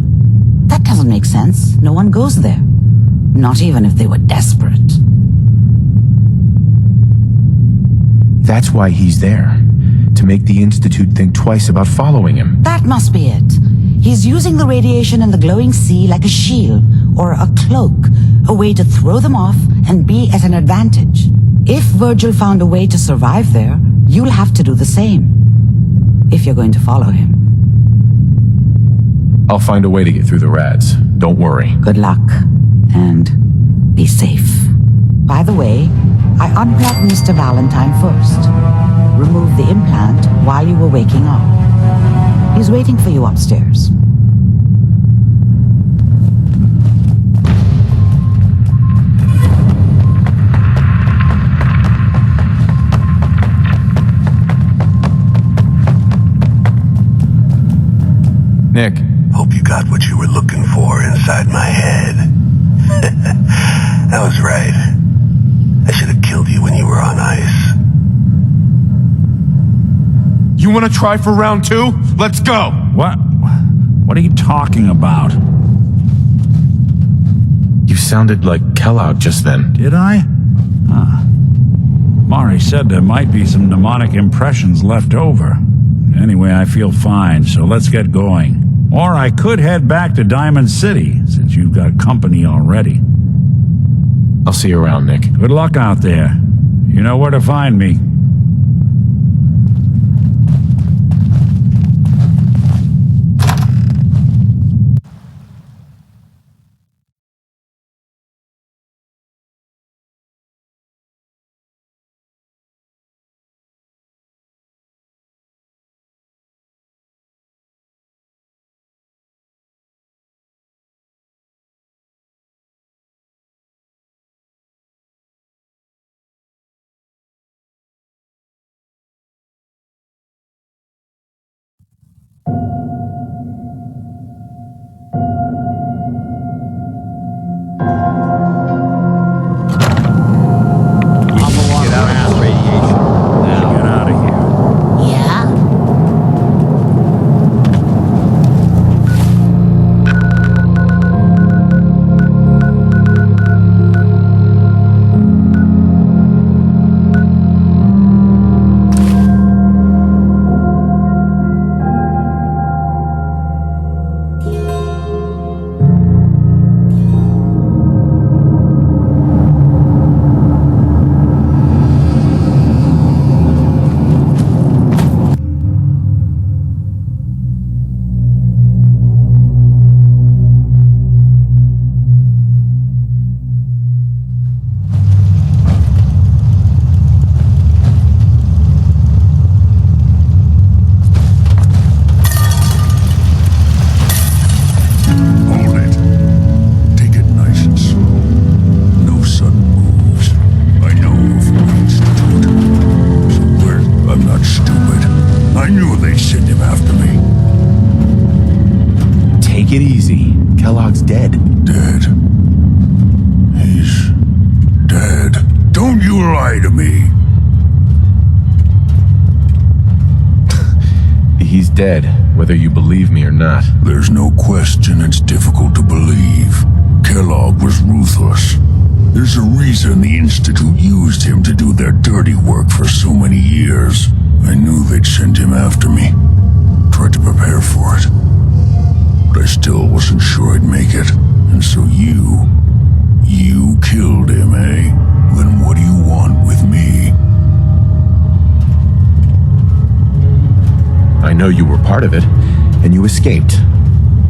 That doesn't make sense. No one goes there. Not even if they were desperate. That's why he's there. To make the Institute think twice about following him. That must be it. He's using the radiation in the glowing sea like a shield or a cloak, a way to throw them off and be at an advantage. If Virgil found a way to survive there, you'll have to do the same. If you're going to follow him. I'll find a way to get through the rads. Don't worry. Good luck. And be safe. By the way, I unplugged Mr. Valentine first. Removed the implant while you were waking up. He's waiting for you upstairs. Nick. Hope you got what you were looking for inside my head. I was right. I should have killed you when you were on ice. You want to try for round 2? Let's go! What are you talking about? You sounded like Kellogg just then. Did I? Mari said there might be some mnemonic impressions left over. Anyway, I feel fine, so let's get going. Or I could head back to Diamond City, since you've got company already. I'll see you around, Nick. Good luck out there. You know where to find me. Get out of this radiation. Now get out of here. Yeah? Hold it. Take it nice and slow. No sudden moves. I know you're from the Institute. I'm not stupid. I knew they'd send him after me. Take it easy. Kellogg's dead. Dead. He's dead. Don't you lie to me. He's dead, whether you believe me or not. There's no question it's difficult to believe. Kellogg was ruthless. There's a reason the Institute used him to do their dirty work for so many years. I knew they'd send him after me. Tried to prepare for it. But I still wasn't sure I'd make it. And so you killed him, eh? Then what do you want with me? I know you were part of it, and you escaped.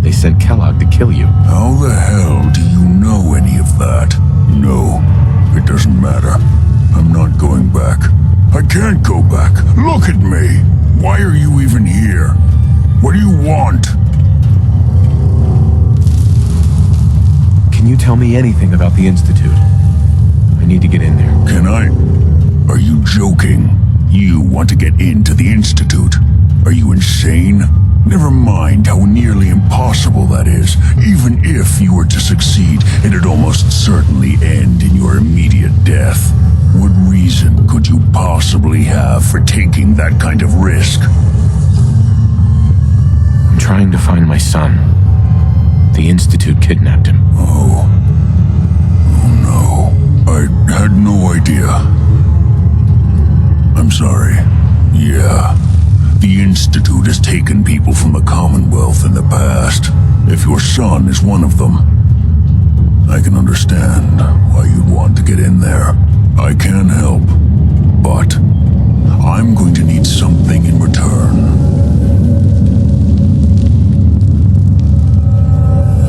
They sent Kellogg to kill you. How the hell do you know any of that? No, it doesn't matter. I'm not going back. I can't go back. Look at me. Why are you even here? What do you want? Can you tell me anything about the Institute? I need to get in there. Can I? Are you joking? You want to get into the Institute? Are you insane? Never mind how nearly impossible that is. Even if you were to succeed, it'd almost certainly end in your immediate death. What reason could you possibly have for taking that kind of risk? I'm trying to find my son. The Institute kidnapped him. Oh no. I had no idea. I'm sorry. Yeah. The Institute has taken people from the Commonwealth in the past. If your son is one of them, I can understand why you'd want to get in there. I can help, but I'm going to need something in return.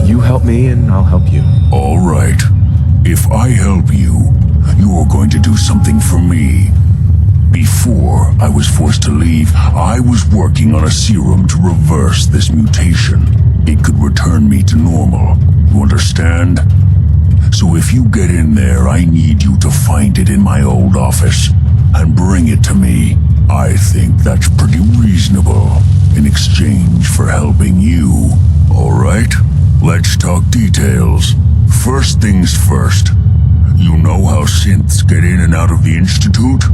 You help me and I'll help you. All right. If I help you, you are going to do something for me. Before I was forced to leave, I was working on a serum to reverse this mutation. It could return me to normal. You understand? So if you get in there, I need you to find it in my old office and bring it to me. I think that's pretty reasonable in exchange for helping you. All right? Let's talk details. First things first. You know how synths get in and out of the Institute?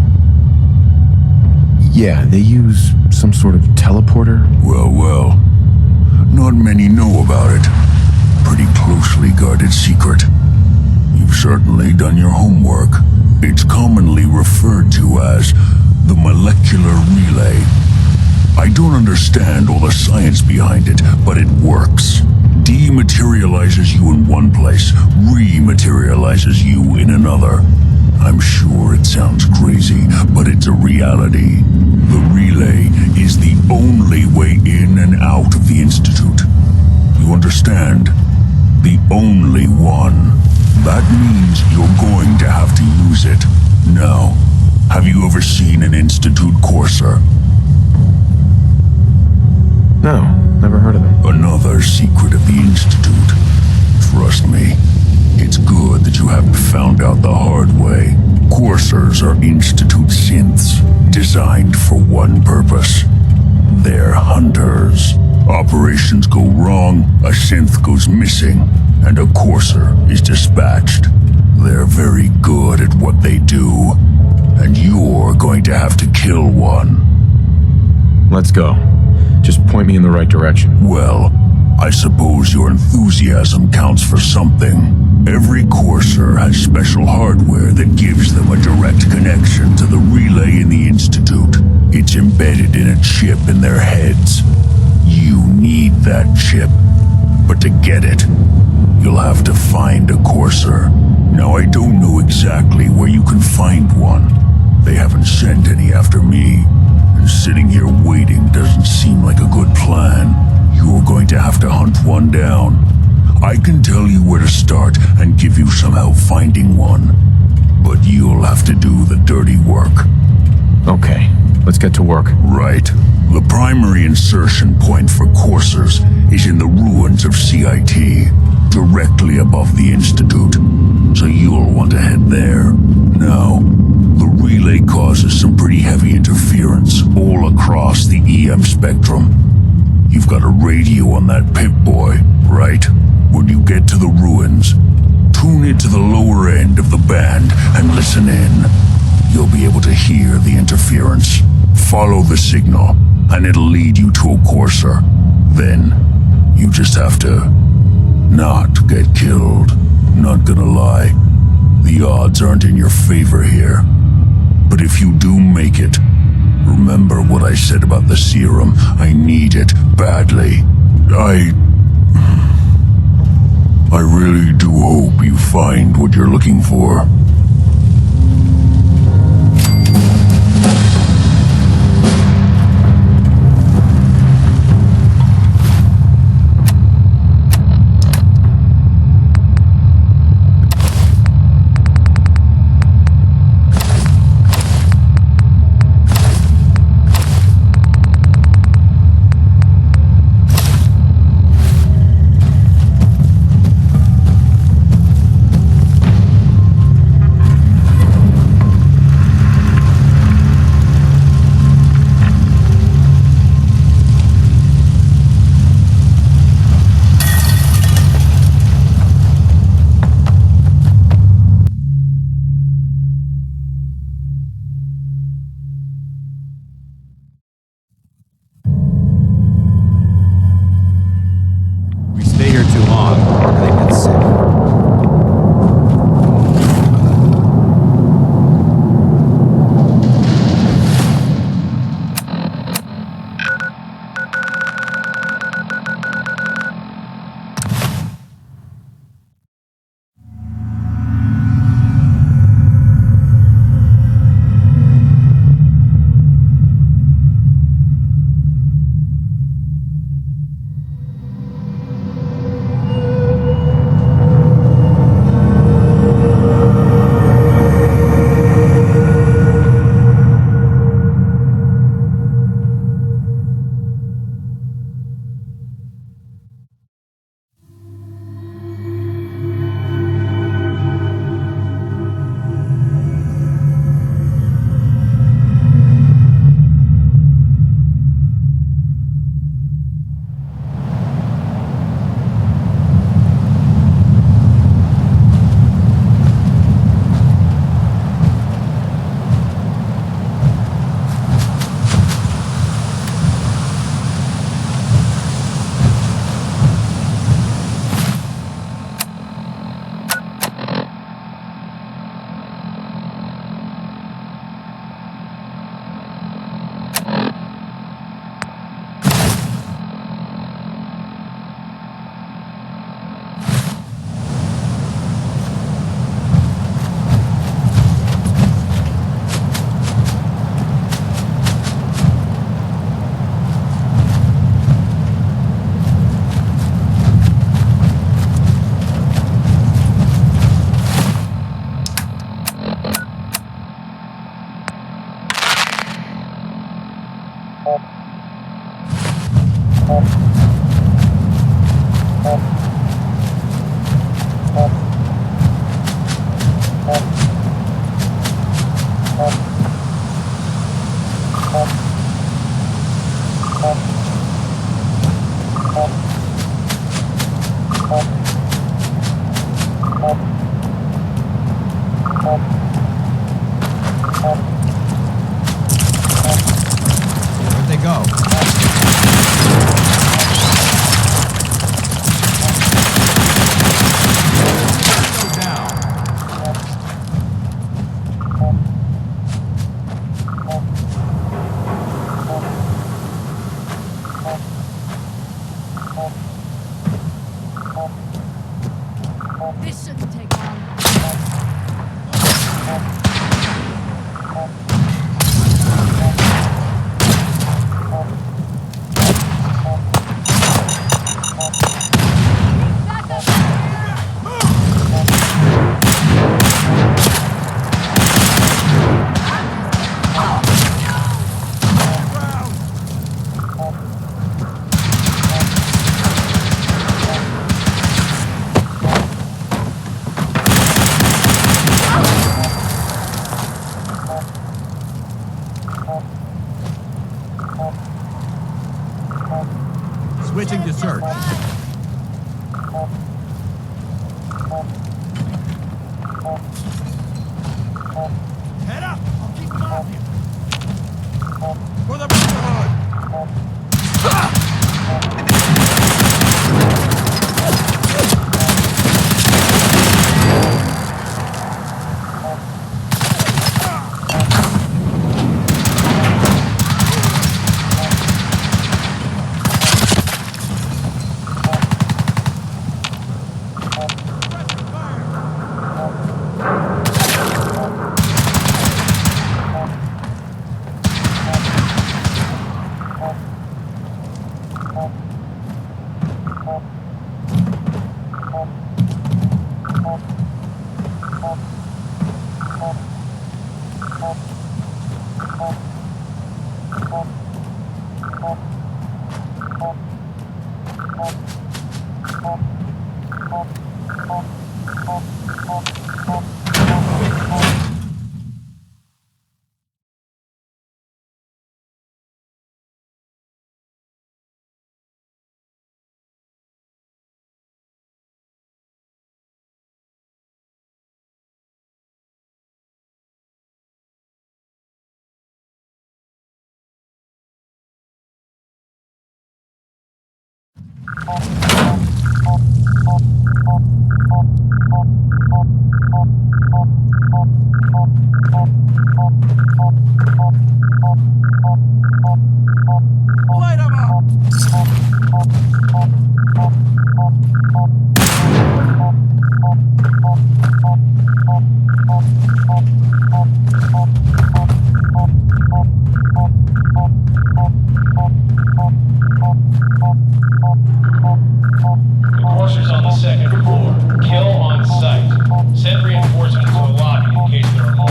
Yeah, they use some sort of teleporter. Well. Not many know about it. Pretty closely guarded secret. You've certainly done your homework. It's commonly referred to as the molecular relay. I don't understand all the science behind it, but it works. Dematerializes you in one place, rematerializes you in another. I'm sure it sounds crazy, but it's a reality. The relay is the only way in and out of the Institute. You understand? The only one. That means you're going to have to use it. Now, have you ever seen an Institute courser? No, never heard of it. Another secret of the Institute. Trust me, it's good that you haven't found out the hard way. Coursers are Institute synths, designed for one purpose. They're hunters. Operations go wrong, a synth goes missing, and a courser is dispatched. They're very good at what they do, and you're going to have to kill one. Let's go. Just point me in the right direction. Well, I suppose your enthusiasm counts for something. Every courser has special hardware that gives them a direct connection to the relay in the Institute. It's embedded in a chip in their heads. You need that chip, but to get it, you'll have to find a courser. Now, I don't know exactly where you can find one. They haven't sent any after me, and sitting here waiting doesn't seem like a good plan. You're going to have to hunt one down. I can tell you where to start and give you some help finding one, but you'll have to do the dirty work. Okay, let's get to work. Right. The primary insertion point for coursers is in the ruins of CIT, directly above the Institute, so you'll want to head there. Now, the relay causes some pretty heavy interference all across the EM spectrum. You've got a radio on that Pip-Boy, right? When you get to the ruins, tune it to the lower end of the band and listen in. You'll be able to hear the interference. Follow the signal, and it'll lead you to a courser. Then, you just have to not get killed. Not gonna lie, the odds aren't in your favor here. But if you do make it, remember what I said about the serum. I need it badly. I really do hope you find what you're looking for. Where'd they go? This shouldn't take long. Switching to search. Head up! I'll keep them off you! For the Brotherhood! Light 'em up! Enforcers on the second floor. Kill on sight. Send reinforcements to the lobby in case there are more.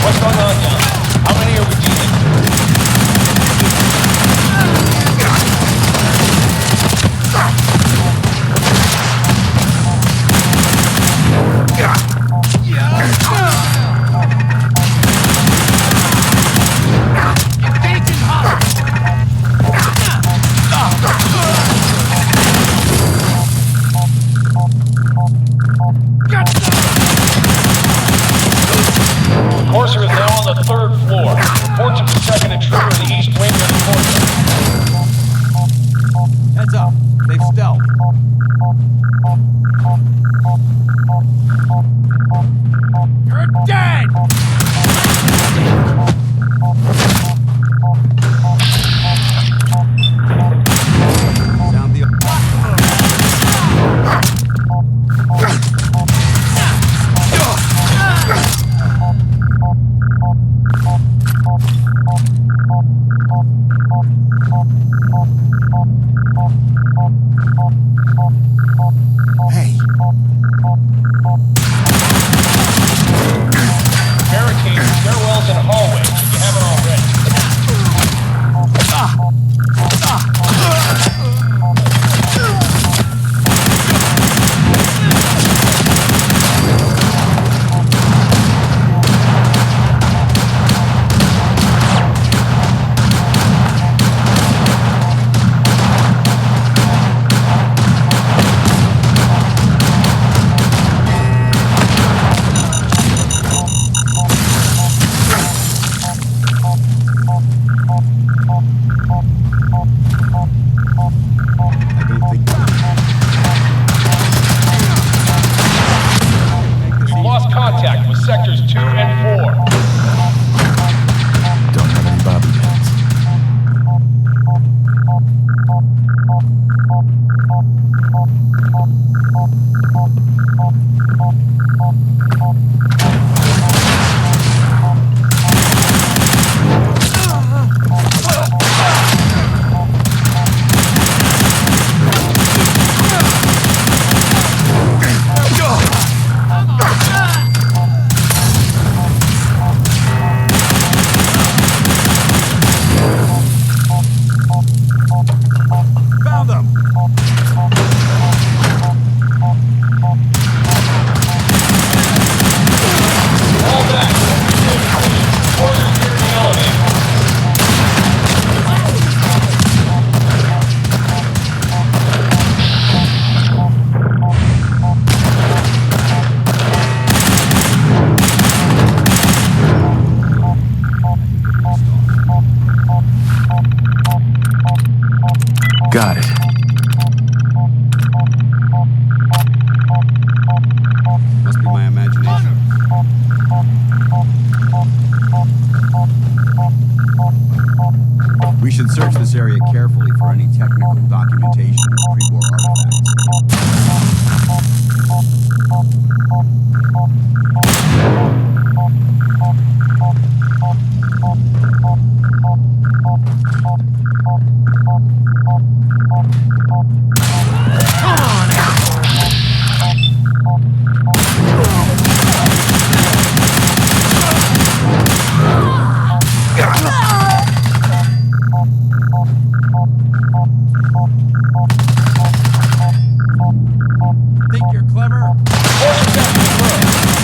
What's going on now? How many are we dealing Enforcer is now on the should search this area carefully for any technical documentation or pre-war artifacts.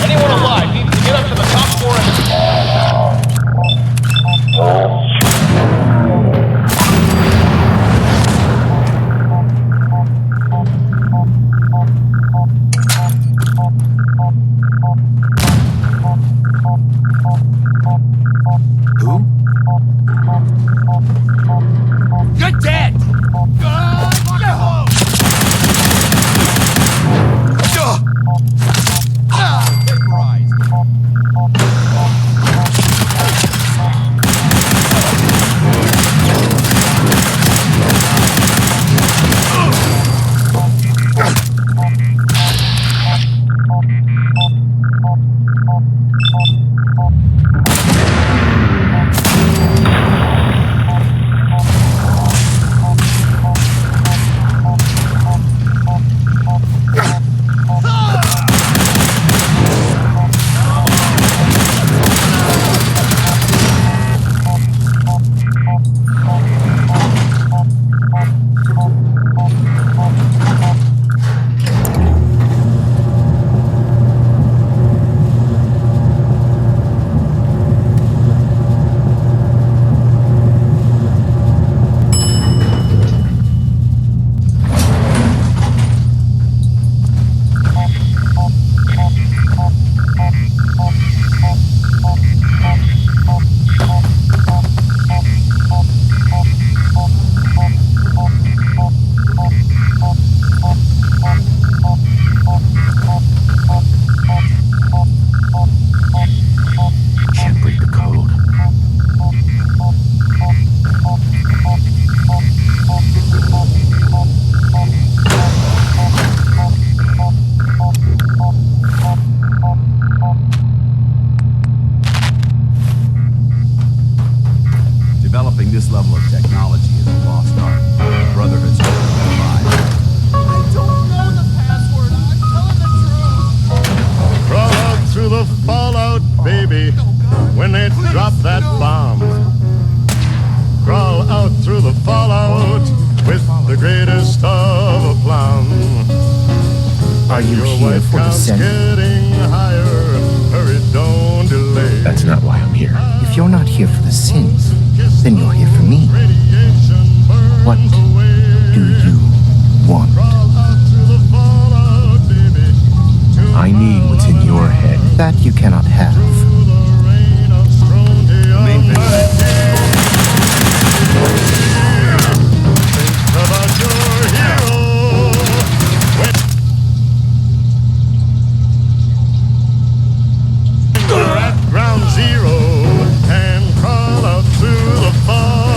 Anyone alive needs to get up to the top floor and... You're dead! Developing this level of technology is a lost art. The Brotherhood's hope to survive. I don't know the password. I'm telling the truth. Crawl out through the fallout, baby, when they drop that bomb. Crawl out through the fallout with the greatest of aplomb. Are you Your here white for the count's Senate? getting higher. Hurry, don't delay. That's not why I'm here. If you're not here for the sins, then you're here for me. What do you want? I need what's in your head. That you cannot have. At ground zero and crawl out through the fall.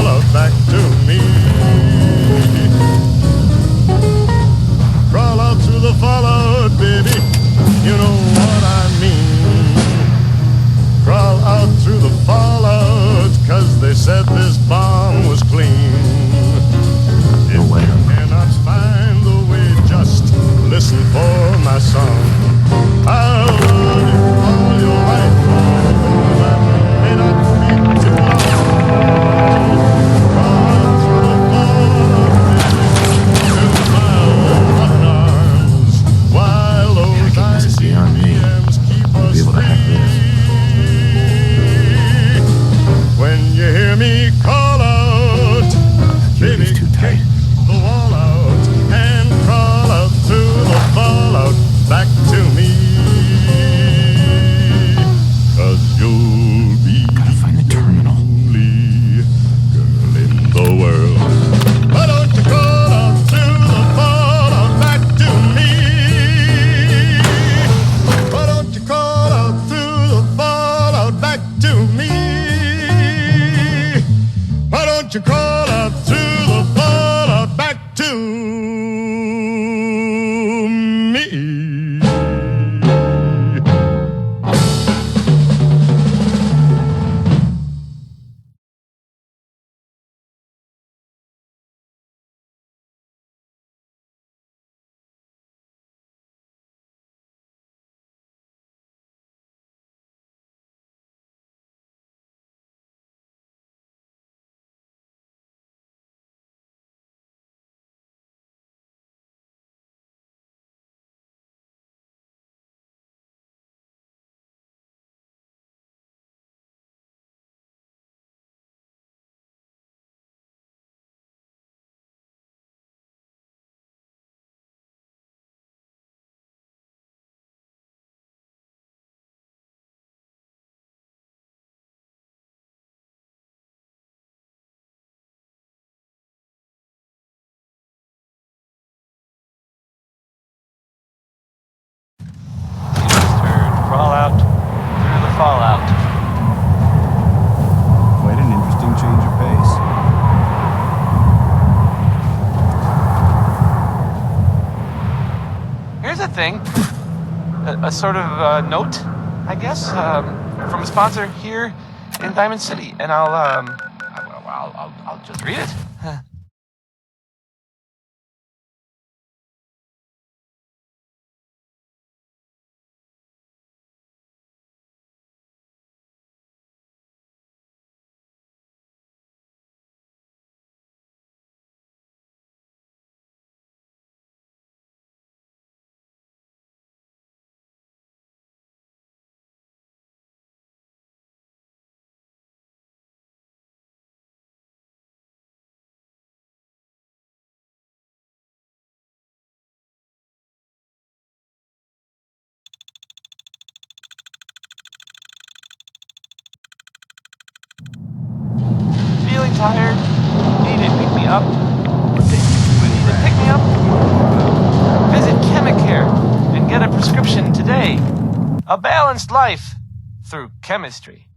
Won't you crawl out through the fallout back to me? Crawl out through the fallout. Quite an interesting change of pace. Here's a thing. A sort of note, I guess, from a sponsor here in Diamond City, and I'll just read it. Feeling tired? Need to pick me up? Need to pick me up? Visit Chemicare and get a prescription today. A balanced life through chemistry.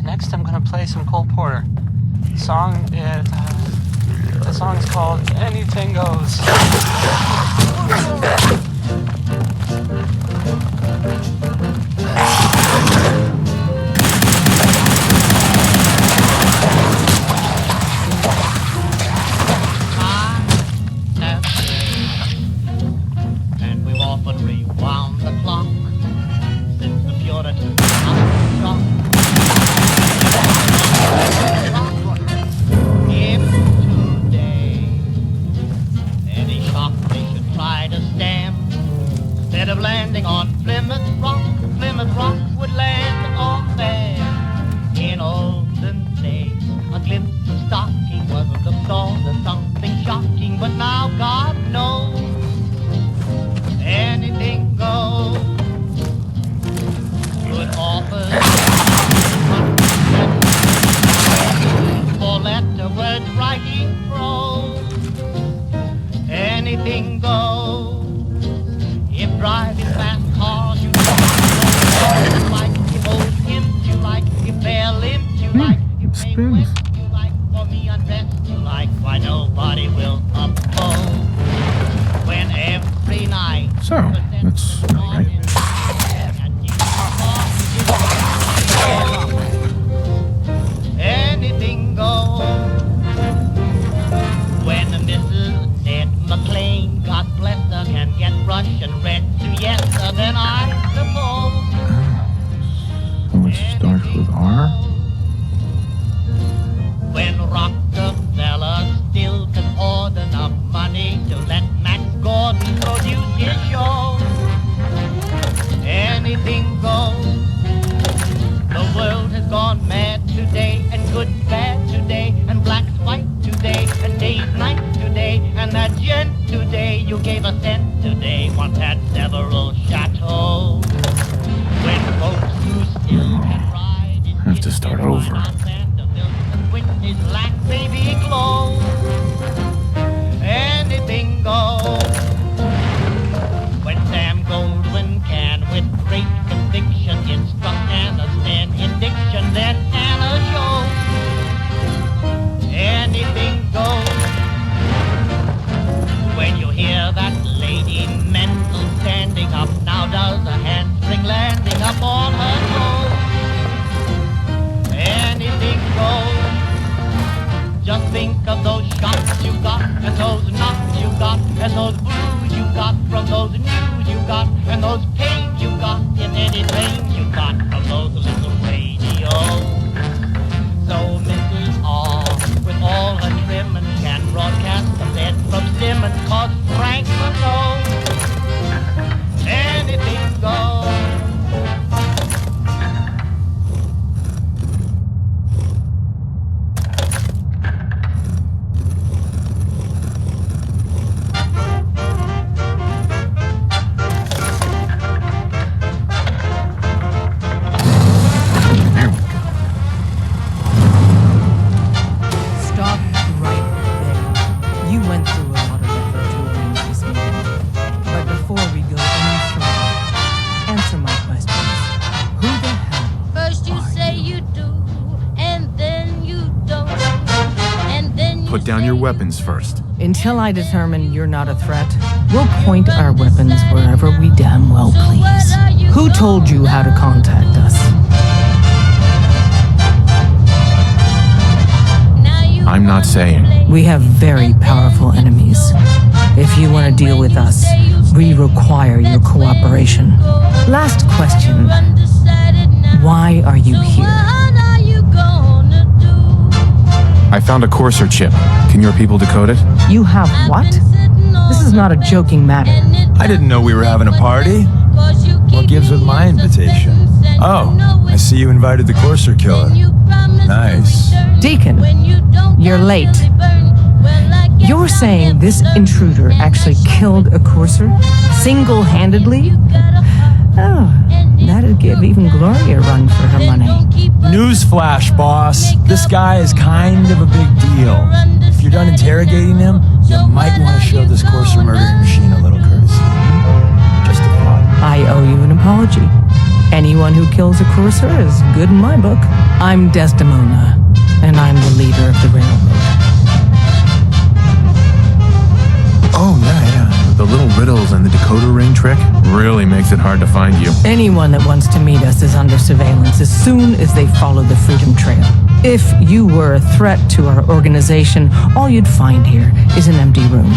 Next, I'm gonna play some Cole Porter. The song is called Anything Goes. And we've often rewound the clock since the Puritans struck. If today any shock they should try to stem, instead of landing on Plymouth Rock would land on them. In olden days, a glimpse of stocking was the cause of something shocking, but now God knows anything goes. Good offers for letter words writing prose. Anything goes. If driving fast cars you like, if old hymns you like, if fair limbs you like, if plain west you like, for me undressed you like, why nobody will oppose when every night. So, that's right. Anything goes. When Mrs. Ned McLean, God bless her, can get Russian red to yes, then I suppose. So it starts with R? When Rockefeller still can hoard enough money to let Max Gordon produce his show. those blues you got from those news you got, and those pains you got in any pain you got from those little radios. So Mrs. R, with all her trimming, can broadcast the bed from Simmons, 'cause Frank will know anything goes. Stop right there. You went through a lot of effort to arrange this meeting. But before we go any further, answer my questions. Who the hell? First you say you do, and then you don't, and then you Put down your weapons first. Until I determine you're not a threat, we'll point our weapons wherever we damn well please. Who told you how to contact us? I'm not saying. We have very powerful enemies. If you want to deal with us, we require your cooperation. Last question. Why are you here? I found a Courser chip. Can your people decode it? You have what? This is not a joking matter. I didn't know we were having a party. What gives with my invitation? Oh, I see you invited the Courser killer. Nice. Deacon, you're late. You're saying this intruder actually killed a Courser? Single-handedly? Oh, that'd give even Gloria a run for her money. Newsflash, boss. This guy is kind of a big deal. If you're done interrogating him, you might want to show this Courser murdering machine a little courtesy. Just a thought. I owe you an apology. Anyone who kills a Courser is good in my book. I'm Desdemona, and I'm the leader of the railroad. Oh, yeah. The little riddles and the decoder ring trick really makes it hard to find you. Anyone that wants to meet us is under surveillance as soon as they follow the Freedom Trail. If you were a threat to our organization, all you'd find here is an empty room.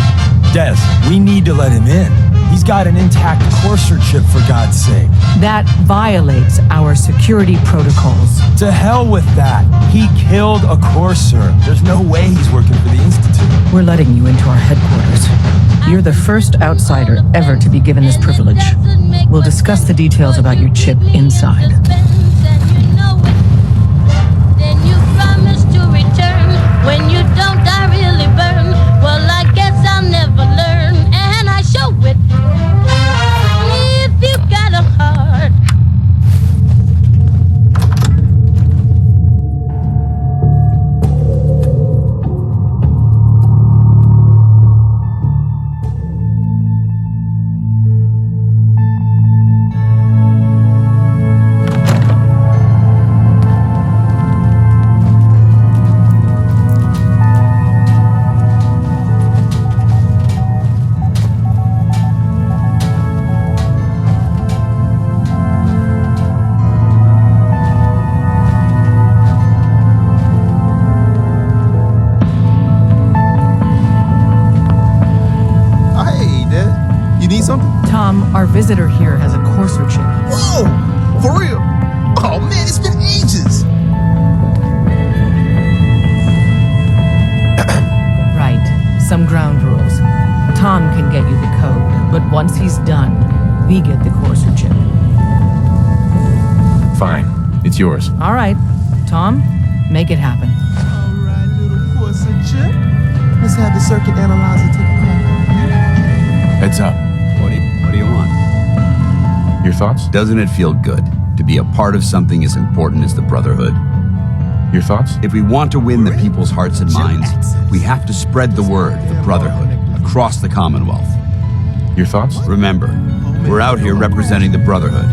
Des, we need to let him in. He's got an intact Courser chip, for God's sake. That violates our security protocols. To hell with that. He killed a Courser. There's no way he's working for the Institute. We're letting you into our headquarters. You're the first outsider ever to be given this privilege. We'll discuss the details about your chip inside. Then you promise to return. When you don't, I really burn. Well, I guess I'll never learn, and I show it. If you got a heart. Our visitor here has a Courser chip. Whoa! For real? Oh man, it's been ages! Right. Some ground rules. Tom can get you the code, but once he's done, we get the Courser chip. Fine. It's yours. All right. Tom, make it happen. All right, little Courser chip. Let's have the circuit analyzer take a crack. Heads up. What do you want? Your thoughts? Doesn't it feel good to be a part of something as important as the Brotherhood? Your thoughts? If we want to win the people's hearts and minds, we have to spread the word of the Brotherhood across the Commonwealth. Your thoughts? Remember, we're out here representing the Brotherhood.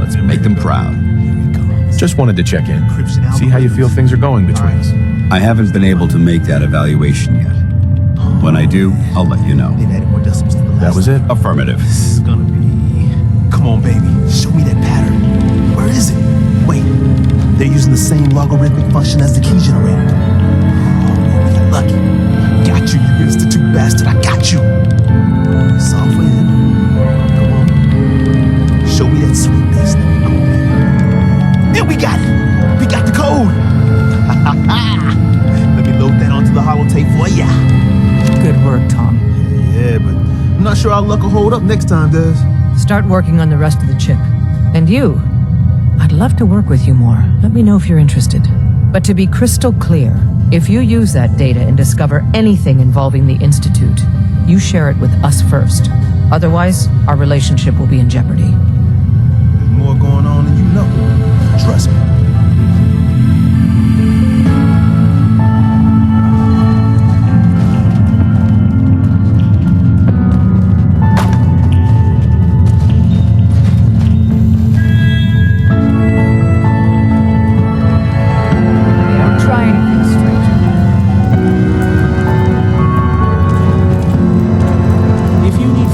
Let's make them proud. Just wanted to check in. See how you feel things are going between us. I haven't been able to make that evaluation yet. When I do, I'll let you know. That was it? Affirmative. This is gonna be... Come on, baby. Show me that pattern. Where is it? Wait. They're using the same logarithmic function as the key generator. Oh, you're lucky. Got you, you institute bastard. I got you. not sure our luck will hold up next time, Des. Start working on the rest of the chip. And you, I'd love to work with you more. Let me know if you're interested. But to be crystal clear, if you use that data and discover anything involving the Institute, you share it with us first. Otherwise, our relationship will be in jeopardy. There's more going on than you know. Trust me.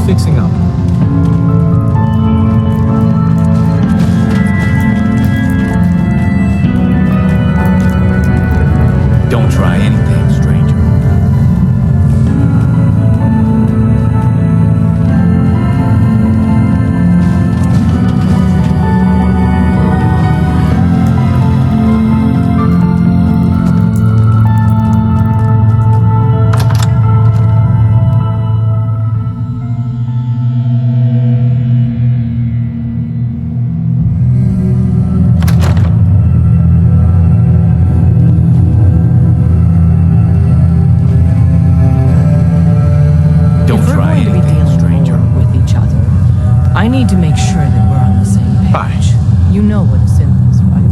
Fixing up. Don't try anything, stranger. I need to make sure that we're on the same page. You know what a synth is, right?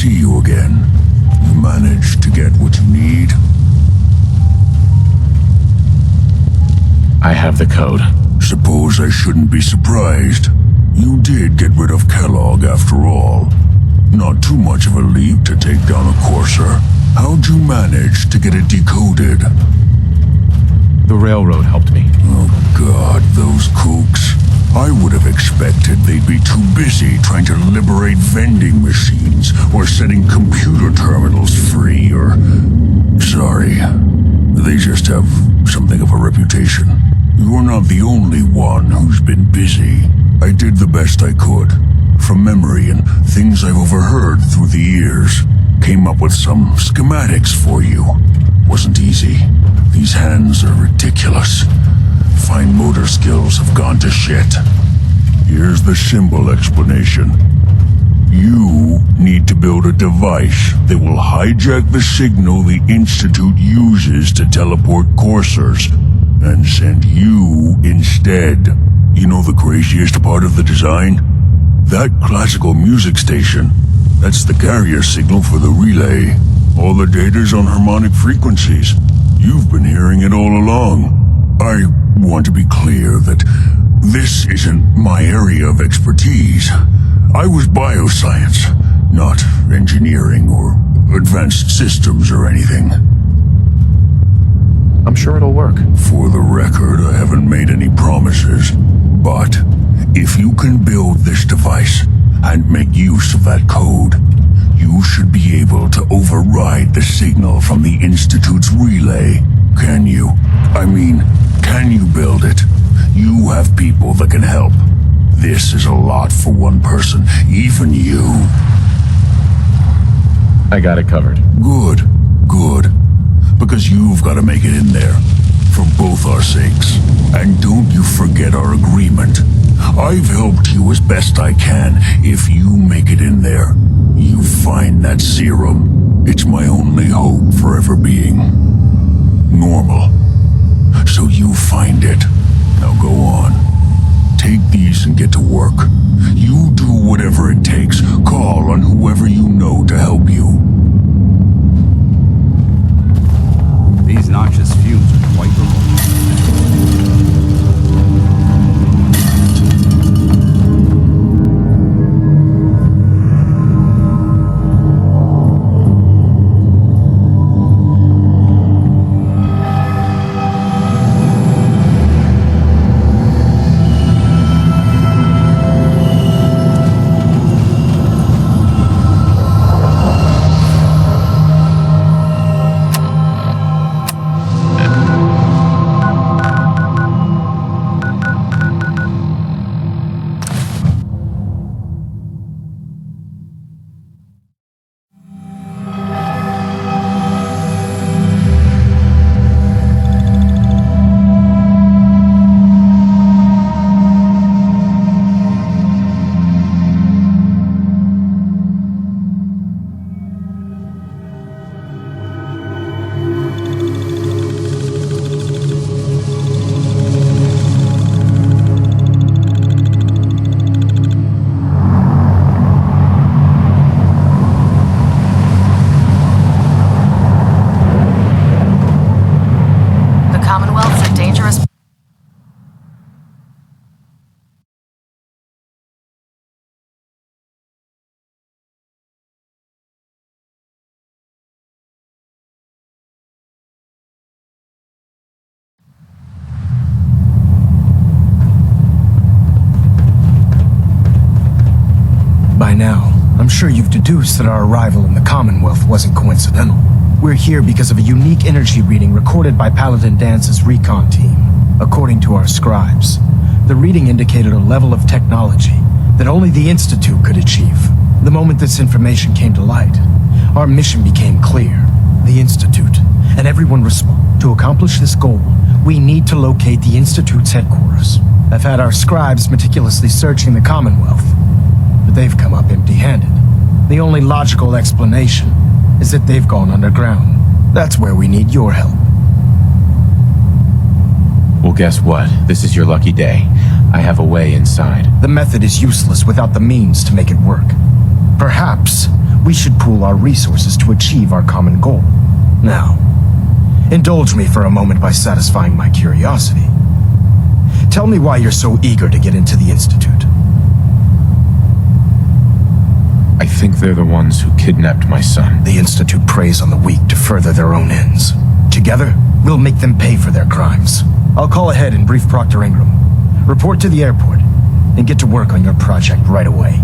see you again. You managed to get what you need? I have the code. Suppose I shouldn't be surprised. You did get rid of Kellogg after all. Not too much of a leap to take down a Courser. How'd you manage to get it decoded? The railroad helped me. Oh God, those kooks. I would have expected they'd be too busy trying to liberate vending machines or setting computer terminals free or... Sorry. They just have something of a reputation. You're not the only one who's been busy. I did the best I could. From memory and things I've overheard through the years. Came up with some schematics for you. Wasn't easy. These hands are ridiculous. Fine motor skills have gone to shit. Here's the symbol explanation. You need to build a device that will hijack the signal the Institute uses to teleport coursers and send you instead. You know the craziest part of the design? That classical music station, that's the carrier signal for the relay. All the data's on harmonic frequencies. You've been hearing it all along. I want to be clear that this isn't my area of expertise. I was bioscience, not engineering or advanced systems or anything. I'm sure it'll work. For the record, I haven't made any promises, but if you can build this device and make use of that code, you should be able to override the signal from the Institute's relay. Can you? I mean, can you build it? You have people that can help. This is a lot for one person, even you. I got it covered. Good, good. Because you've got to make it in there. For both our sakes. And don't you forget our agreement. I've helped you as best I can. If you make it in there, you find that serum. It's my only hope for ever being normal. So you find it. Now go on. Take these and get to work. You do whatever it takes. Call on whoever you know to help you. These noxious fumes are quite revolting. By now, I'm sure you've deduced that our arrival in the Commonwealth wasn't coincidental. We're here because of a unique energy reading recorded by Paladin Dance's recon team. According to our scribes, the reading indicated a level of technology that only the Institute could achieve. The moment this information came to light, our mission became clear. The Institute, and everyone responsible. To accomplish this goal, we need to locate the Institute's headquarters. I've had our scribes meticulously searching the Commonwealth, but they've come up empty-handed. The only logical explanation is that they've gone underground. That's where we need your help. Well, guess what? This is your lucky day. I have a way inside. The method is useless without the means to make it work. Perhaps We should pool our resources to achieve our common goal. Now, indulge me for a moment by satisfying my curiosity. Tell me why you're so eager to get into the Institute. I think they're the ones who kidnapped my son. The Institute preys on the weak to further their own ends. Together, we'll make them pay for their crimes. I'll call ahead and brief Proctor Ingram. Report to the airport, and get to work on your project right away.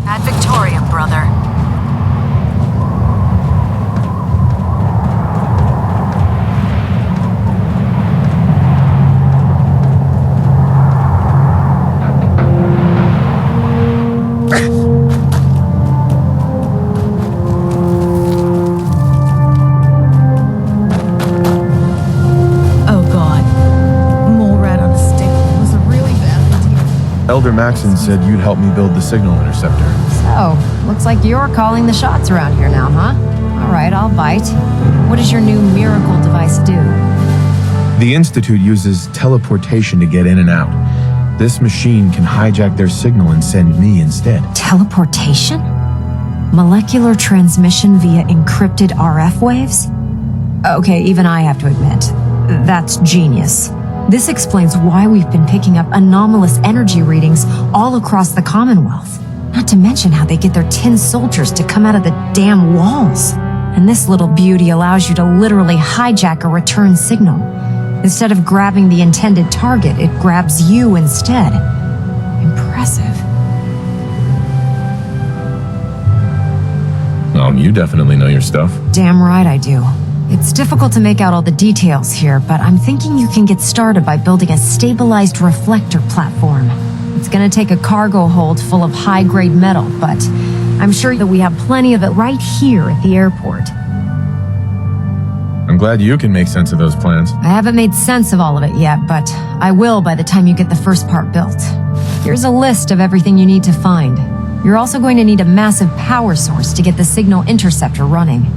Ad Victoriam, brother. Oh god. Mole rat on a stick was a really bad idea. Elder Maxon said you'd help me build the signal interceptor. So, looks like you're calling the shots around here now, huh? All right, I'll bite. What does your new miracle device do? The Institute uses teleportation to get in and out. This machine can hijack their signal and send me instead. Teleportation? Molecular transmission via encrypted RF waves? Okay, even I have to admit, that's genius. This explains why we've been picking up anomalous energy readings all across the Commonwealth. Not to mention how they get their tin soldiers to come out of the damn walls. And this little beauty allows you to literally hijack a return signal. Instead of grabbing the intended target, it grabs you instead. Impressive. You definitely know your stuff. Damn right I do. It's difficult to make out all the details here, but I'm thinking you can get started by building a stabilized reflector platform. It's gonna take a cargo hold full of high-grade metal, but I'm sure that we have plenty of it right here at the airport. I'm glad you can make sense of those plans. I haven't made sense of all of it yet, but I will by the time you get the first part built. Here's a list of everything you need to find. You're also going to need a massive power source to get the signal interceptor running.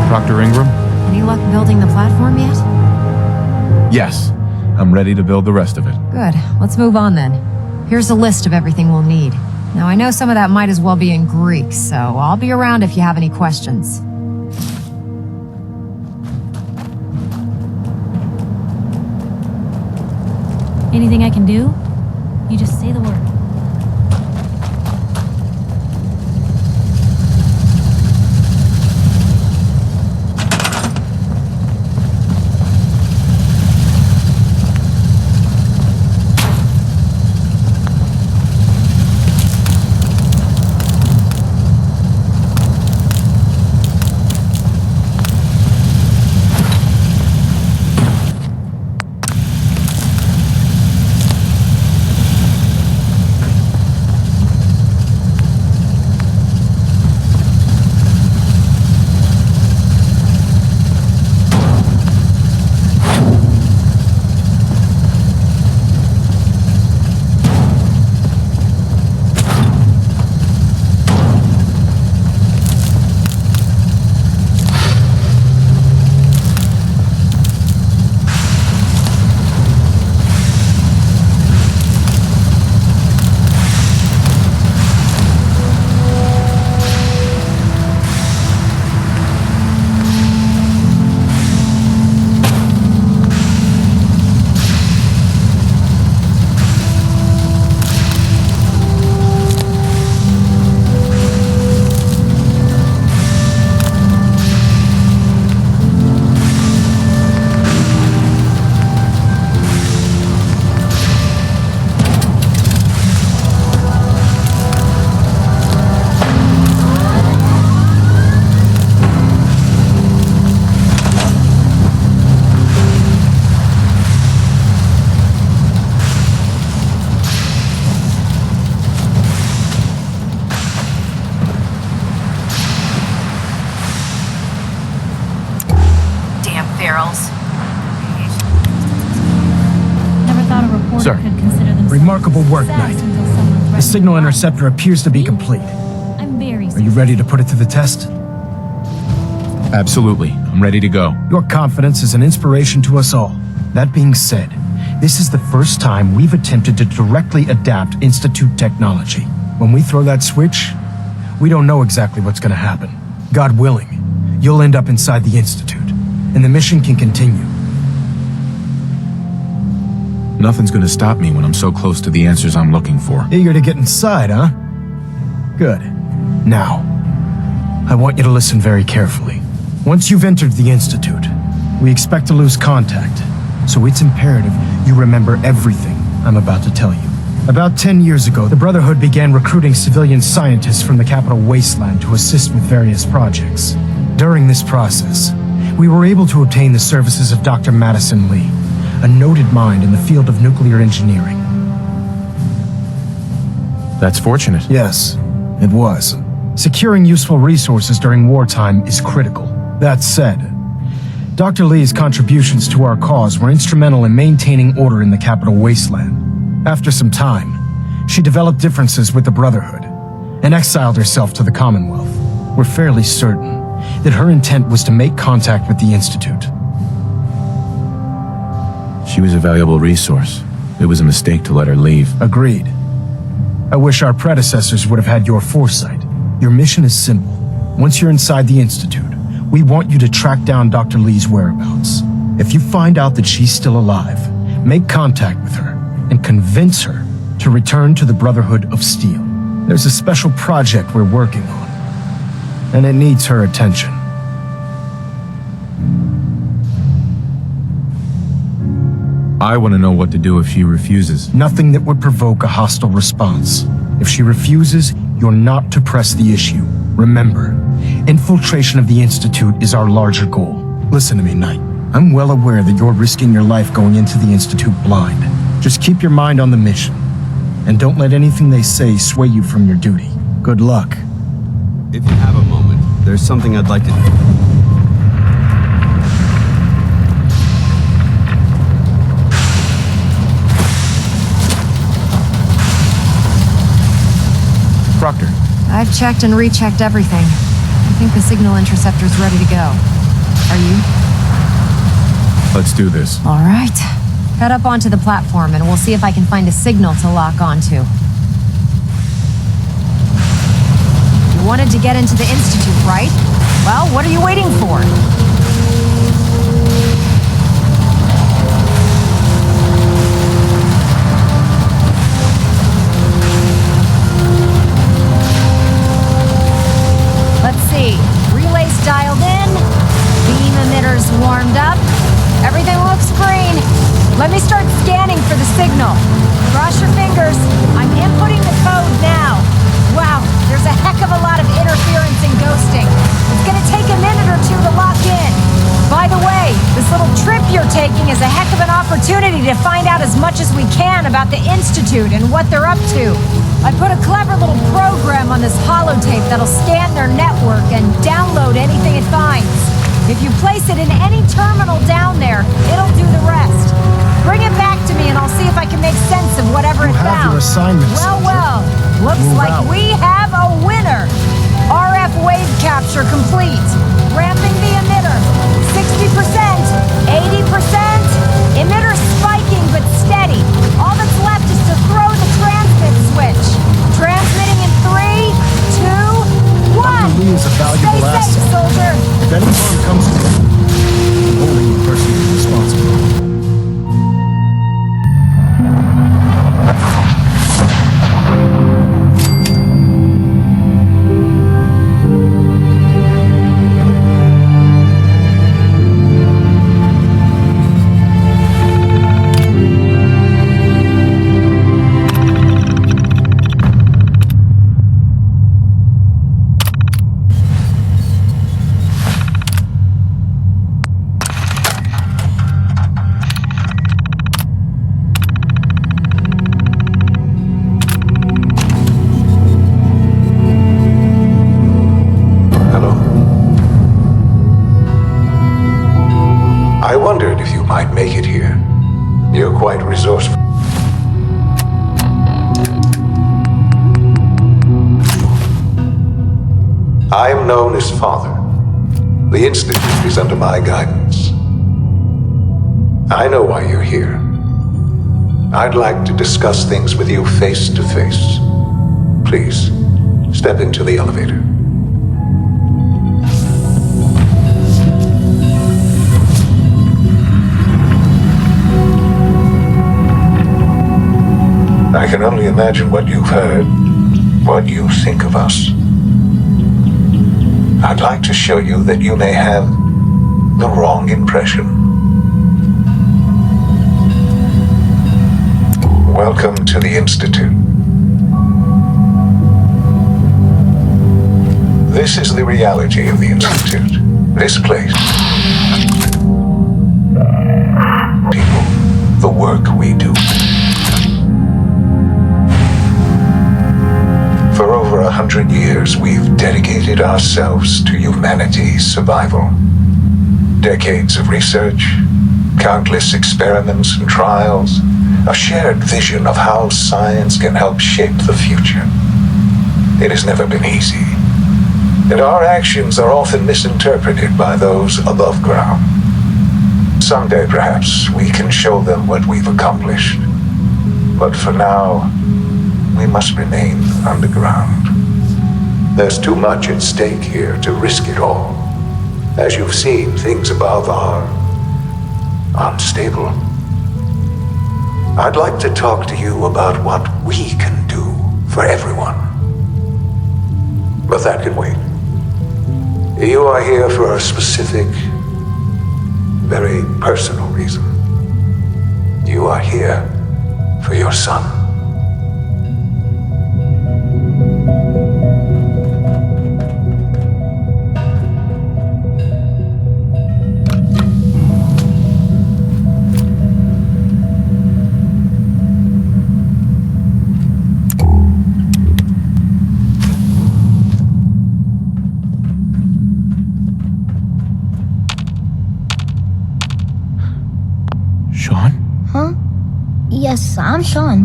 Dr. Ingram? Any luck building the platform yet? Yes. I'm ready to build the rest of it. Good. Let's move on then. Here's a list of everything we'll need. Now, I know some of that might as well be in Greek, so I'll be around if you have any questions. Anything I can do? You just say the word. Remarkable work, Knight. The signal interceptor appears to be complete. I'm very Are you ready to put it to the test? Absolutely. I'm ready to go. Your confidence is an inspiration to us all. That being said, this is the first time we've attempted to directly adapt Institute technology. When we throw that switch, we don't know exactly what's going to happen. God willing, you'll end up inside the Institute, and the mission can continue. Nothing's gonna stop me when I'm so close to the answers I'm looking for. Eager to get inside, huh? Good. Now, I want you to listen very carefully. Once you've entered the Institute, we expect to lose contact, so it's imperative you remember everything I'm about to tell you. About 10 years ago, the Brotherhood began recruiting civilian scientists from the capital wasteland to assist with various projects. During this process, we were able to obtain the services of Dr. Madison Lee, a noted mind in the field of nuclear engineering. That's fortunate. Yes, it was. Securing useful resources during wartime is critical. That said, Dr. Lee's contributions to our cause were instrumental in maintaining order in the capital wasteland. After some time, she developed differences with the Brotherhood and exiled herself to the Commonwealth. We're fairly certain that her intent was to make contact with the Institute. She was a valuable resource. It was a mistake to let her leave. Agreed. I wish our predecessors would have had your foresight. Your mission is simple. Once you're inside the Institute, we want you to track down Dr. Lee's whereabouts. If you find out that she's still alive, make contact with her and convince her to return to the Brotherhood of Steel. There's a special project we're working on, and it needs her attention. I want to know what to do if she refuses. Nothing that would provoke a hostile response. If she refuses, you're not to press the issue. Remember, infiltration of the Institute is our larger goal. Listen to me, Knight. I'm well aware that you're risking your life going into the Institute blind. Just keep your mind on the mission, and don't let anything they say sway you from your duty. Good luck. If you have a moment, there's something I'd like to do. Proctor. I've checked and rechecked everything. I think the signal interceptor's ready to go. Are you? Let's do this. All right. Head up onto the platform and we'll see if I can find a signal to lock onto. You wanted to get into the Institute, right? Well, what are you waiting for? Let's see. Relays dialed in. Beam emitters warmed up. Everything looks green. Let me start scanning for the signal. Cross your fingers. I'm inputting the code now. Wow, there's a heck of a lot of interference and ghosting. It's gonna take a minute or two to lock in. By the way, this little trip you're taking is a heck of an opportunity to find out as much as we can about the Institute and what they're up to. I put a clever little program on this holotape that'll scan their network and download anything it finds. If you place it in any terminal down there, it'll do the rest. Bring it back to me and I'll see if I can make sense of whatever it found. Your assignment, well, looks Move like out. we have a winner. RF wave capture complete. Ramping the emitter. 60%, 80%. Emitter spiking but steady. All that's left is to throw the transmit switch. Transmitting in 3, 2, 1. Lee is a valuable Stay asset. safe, soldier. If any harm comes to him, I'm holding you personally responsible. I wondered if you might make it here. You're quite resourceful. I am known as Father. The Institute is under my guidance. I know why you're here. I'd like to discuss things with you face to face. Please, step into the elevator. I can only imagine what you've heard, what you think of us. I'd like to show you that you may have the wrong impression. Welcome to the Institute. This is the reality of the Institute. This place. People. The work we do. For over 100 years, we've dedicated ourselves to humanity's survival. Decades of research, countless experiments and trials, a shared vision of how science can help shape the future. It has never been easy, and our actions are often misinterpreted by those above ground. Someday, perhaps, we can show them what we've accomplished. But for now, we must remain underground. There's too much at stake here to risk it all. As you've seen, things above are unstable. I'd like to talk to you about what we can do for everyone. But that can wait. You are here for a specific, very personal reason. You are here for your son. Yes, I'm Sean.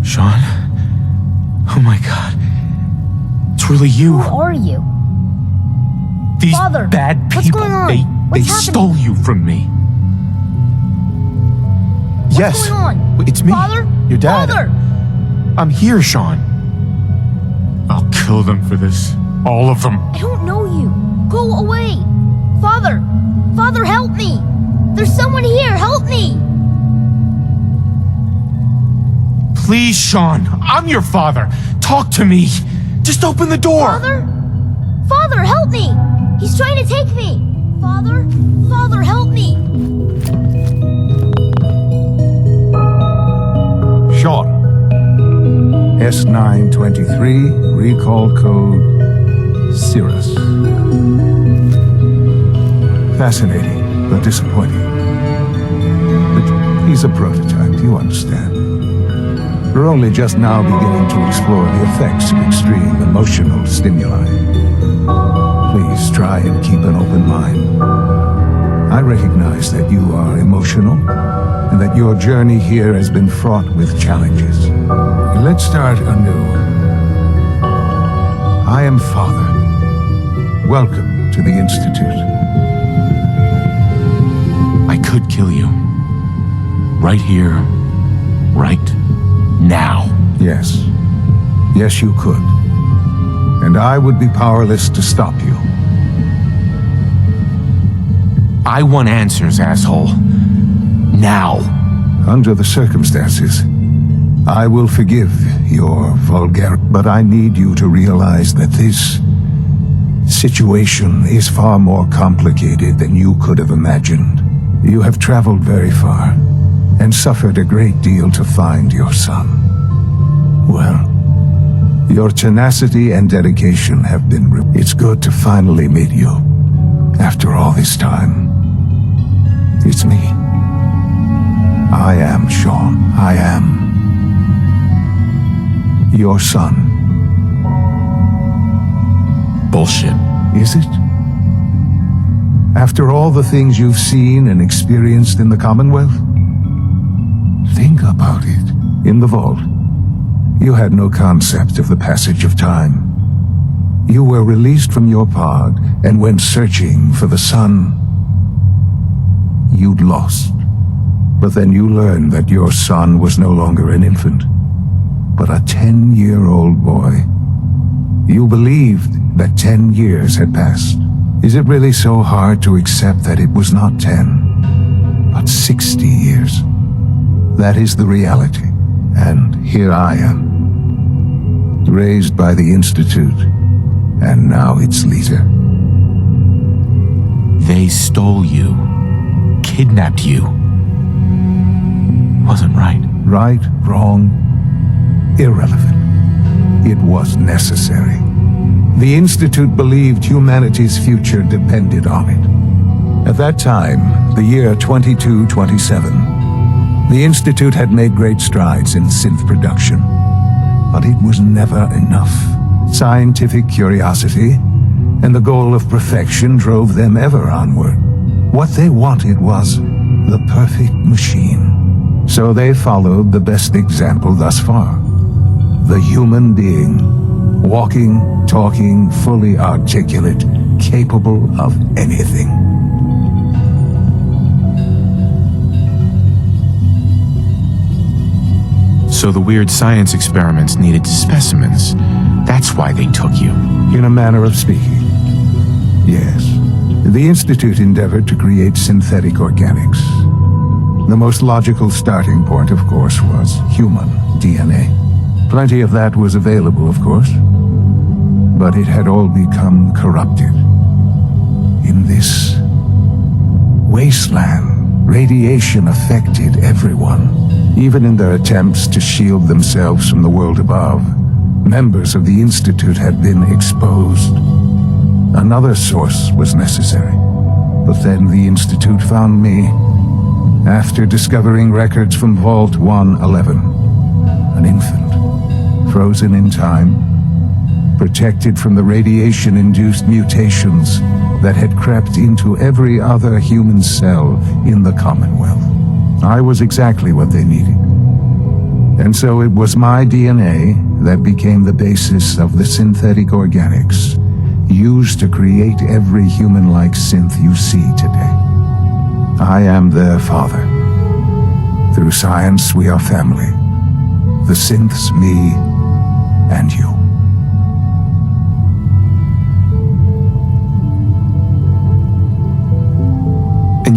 Sean? Oh my god. It's really you. Who are you? These Father, bad what's people, going on? They stole you from me. What's going on? It's me. Father? Your dad. Father! I'm here, Sean. I'll kill them for this. All of them. I don't know you. Go away. Father! Father, help me! There's someone here. Help me! Please, Sean. I'm your father. Talk to me. Just open the door. Father? Father, help me! He's trying to take me! Father? Father, help me! Sean. S923, recall code Cirrus. Fascinating, but disappointing. But he's a prototype, you understand. We're only just now beginning to explore the effects of extreme emotional stimuli. Please try and keep an open mind. I recognize that you are emotional, and that your journey here has been fraught with challenges. Let's start anew. I am Father. Welcome to the Institute. I could kill you. Right here. Right now. Yes. Yes, you could. And I would be powerless to stop you. I want answers, asshole. Now. Under the circumstances, I will forgive your vulgarity, but I need you to realize that this situation is far more complicated than you could have imagined. You have traveled very far and suffered a great deal to find your son. Well, your tenacity and dedication have been It's good to finally meet you. After all this time, it's me. I am Sean. I am your son. Bullshit. Is it? After all the things you've seen and experienced in the Commonwealth? Think about it. In the vault, you had no concept of the passage of time. You were released from your pod and went searching for the son you'd lost. But then you learned that your son was no longer an infant, but a 10-year-old boy. You believed that 10 years had passed. Is it really so hard to accept that it was not 10, but 60 years? That is the reality. And here I am, raised by the Institute, and now its leader. They stole you. Kidnapped you. Wasn't right. Right, wrong, irrelevant. It was necessary. The Institute believed humanity's future depended on it. At that time, the year 2227, the Institute had made great strides in synth production. But it was never enough. Scientific curiosity and the goal of perfection drove them ever onward. What they wanted was the perfect machine. So they followed the best example thus far. The human being, walking, talking, fully articulate, capable of anything. So the weird science experiments needed specimens. That's why they took you. In a manner of speaking, yes. The Institute endeavored to create synthetic organics. The most logical starting point, of course, was human DNA. Plenty of that was available, of course, but it had all become corrupted. In this wasteland, radiation affected everyone. Even in their attempts to shield themselves from the world above, members of the Institute had been exposed. Another source was necessary. But then the Institute found me after discovering records from Vault 111. An infant, frozen in time, protected from the radiation-induced mutations that had crept into every other human cell in the Commonwealth. I was exactly what they needed. And so it was my DNA that became the basis of the synthetic organics used to create every human-like synth you see today. I am their father. Through science, we are family. The synths, me, and you. And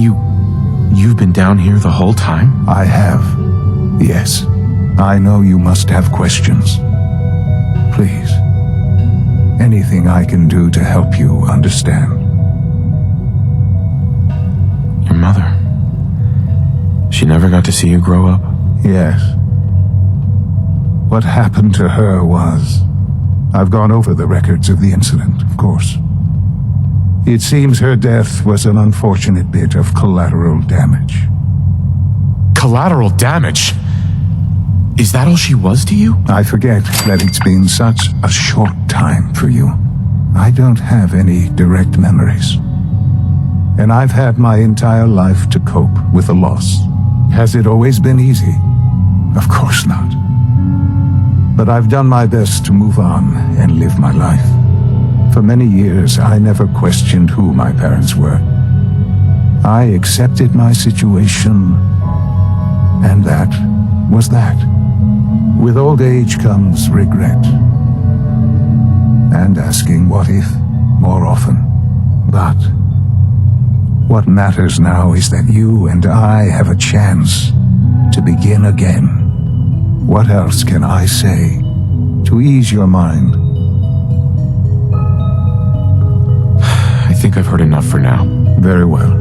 you've been down here the whole time? I have. Yes. I know you must have questions. Please. Anything I can do to help you understand. Your mother. She never got to see you grow up? Yes. What happened to her was... I've gone over the records of the incident, of course. It seems her death was an unfortunate bit of collateral damage. Collateral damage? Is that all she was to you? I forget that it's been such a short time for you. I don't have any direct memories. And I've had my entire life to cope with the loss. Has it always been easy? Of course not. But I've done my best to move on and live my life. For many years, I never questioned who my parents were. I accepted my situation, and that was that. With old age comes regret. And asking what if more often. But what matters now is that you and I have a chance to begin again. What else can I say to ease your mind? I think I've heard enough for now. Very well.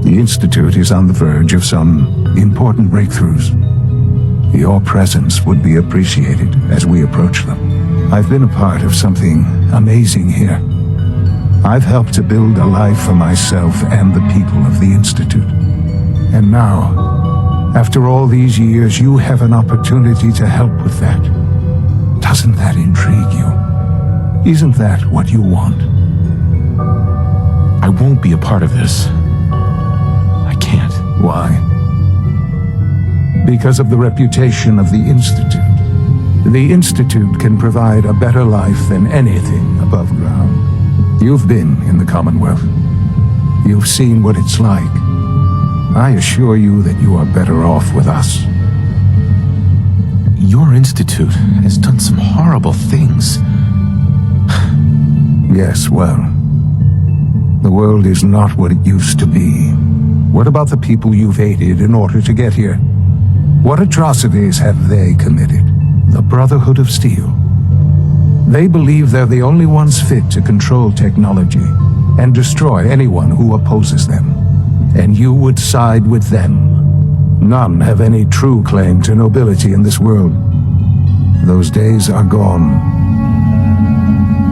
The Institute is on the verge of some important breakthroughs. Your presence would be appreciated as we approach them. I've been a part of something amazing here. I've helped to build a life for myself and the people of the Institute. And now, after all these years, you have an opportunity to help with that. Doesn't that intrigue you? Isn't that what you want? I won't be a part of this. I can't. Why? Because of the reputation of the Institute. The Institute can provide a better life than anything above ground. You've been in the Commonwealth. You've seen what it's like. I assure you that you are better off with us. Your institute has done some horrible things. Yes, well, the world is not what it used to be. What about the people you've aided in order to get here? What atrocities have they committed? The Brotherhood of Steel. They believe they're the only ones fit to control technology and destroy anyone who opposes them. And you would side with them. None have any true claim to nobility in this world. Those days are gone.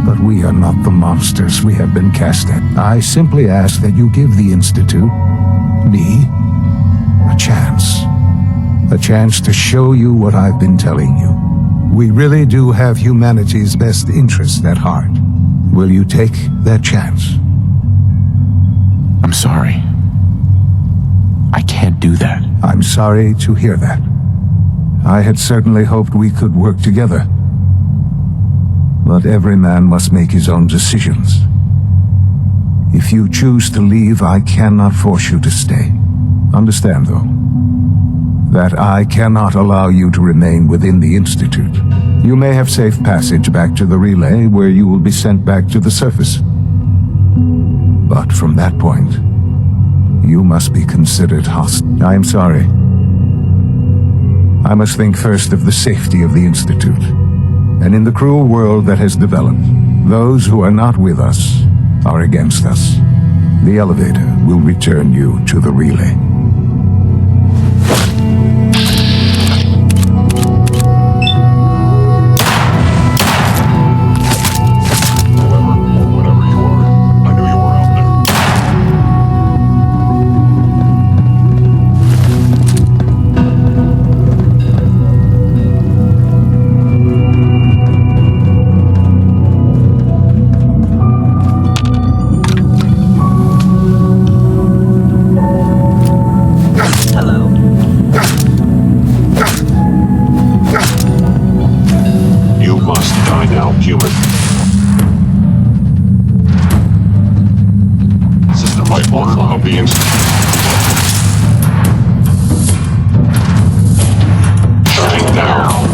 But we are not the monsters we have been cast at. I simply ask that you give the Institute, me, a chance. A chance to show you what I've been telling you. We really do have humanity's best interest at heart. Will you take that chance? I'm sorry. I can't do that. I'm sorry to hear that. I had certainly hoped we could work together. But every man must make his own decisions. If you choose to leave, I cannot force you to stay. Understand, though, that I cannot allow you to remain within the Institute. You may have safe passage back to the relay, where you will be sent back to the surface. But from that point, you must be considered hostile. I am sorry. I must think first of the safety of the Institute. And in the cruel world that has developed, those who are not with us are against us. The elevator will return you to the relay. the shutting down.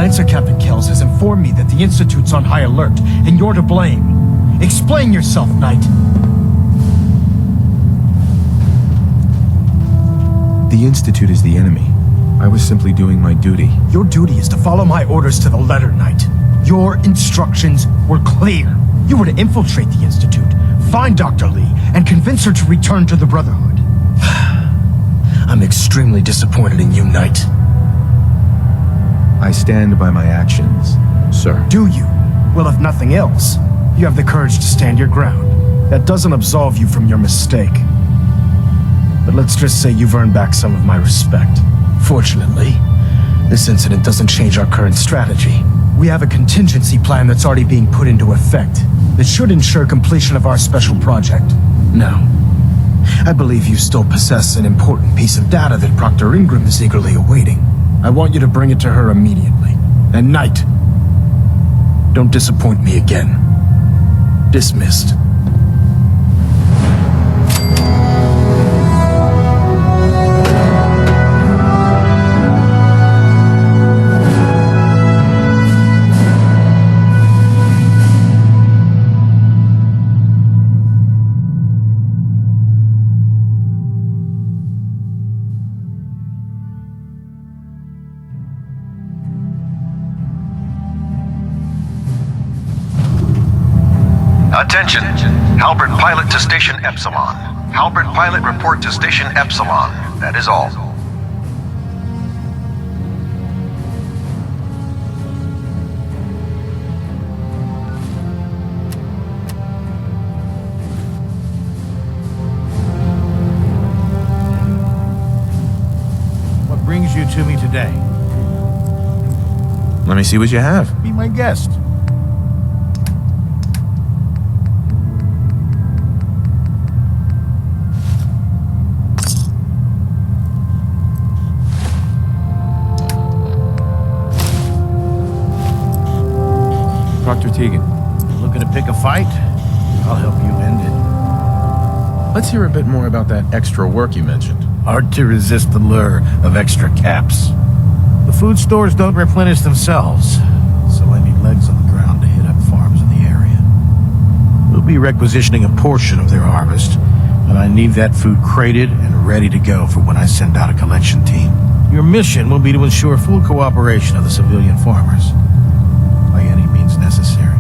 Lancer Captain Kells has informed me that the Institute's on high alert, and you're to blame. Explain yourself, Knight. The Institute is the enemy. I was simply doing my duty. Your duty is to follow my orders to the letter, Knight. Your instructions were clear. You were to infiltrate the Institute, find Dr. Lee, and convince her to return to the Brotherhood. I'm extremely disappointed in you, Knight. I stand by my actions, sir. Do you? Well, if nothing else, you have the courage to stand your ground. That doesn't absolve you from your mistake. But let's just say you've earned back some of my respect. Fortunately, this incident doesn't change our current strategy. We have a contingency plan that's already being put into effect that should ensure completion of our special project. Now, I believe you still possess an important piece of data that Proctor Ingram is eagerly awaiting. I want you to bring it to her immediately. And Knight, don't disappoint me again. Dismissed. Attention! Halberd pilot to Station Epsilon. Halberd pilot report to Station Epsilon. That is all. to me today. Let me see what you have. Be my guest. Dr. Tegan. Looking to pick a fight? I'll help you end it. Let's hear a bit more about that extra work you mentioned. Hard to resist the lure of extra caps. The food stores don't replenish themselves, so I need legs on the ground to hit up farms in the area. We'll be requisitioning a portion of their harvest, and I need that food crated and ready to go for when I send out a collection team. Your mission will be to ensure full cooperation of the civilian farmers, by any means necessary.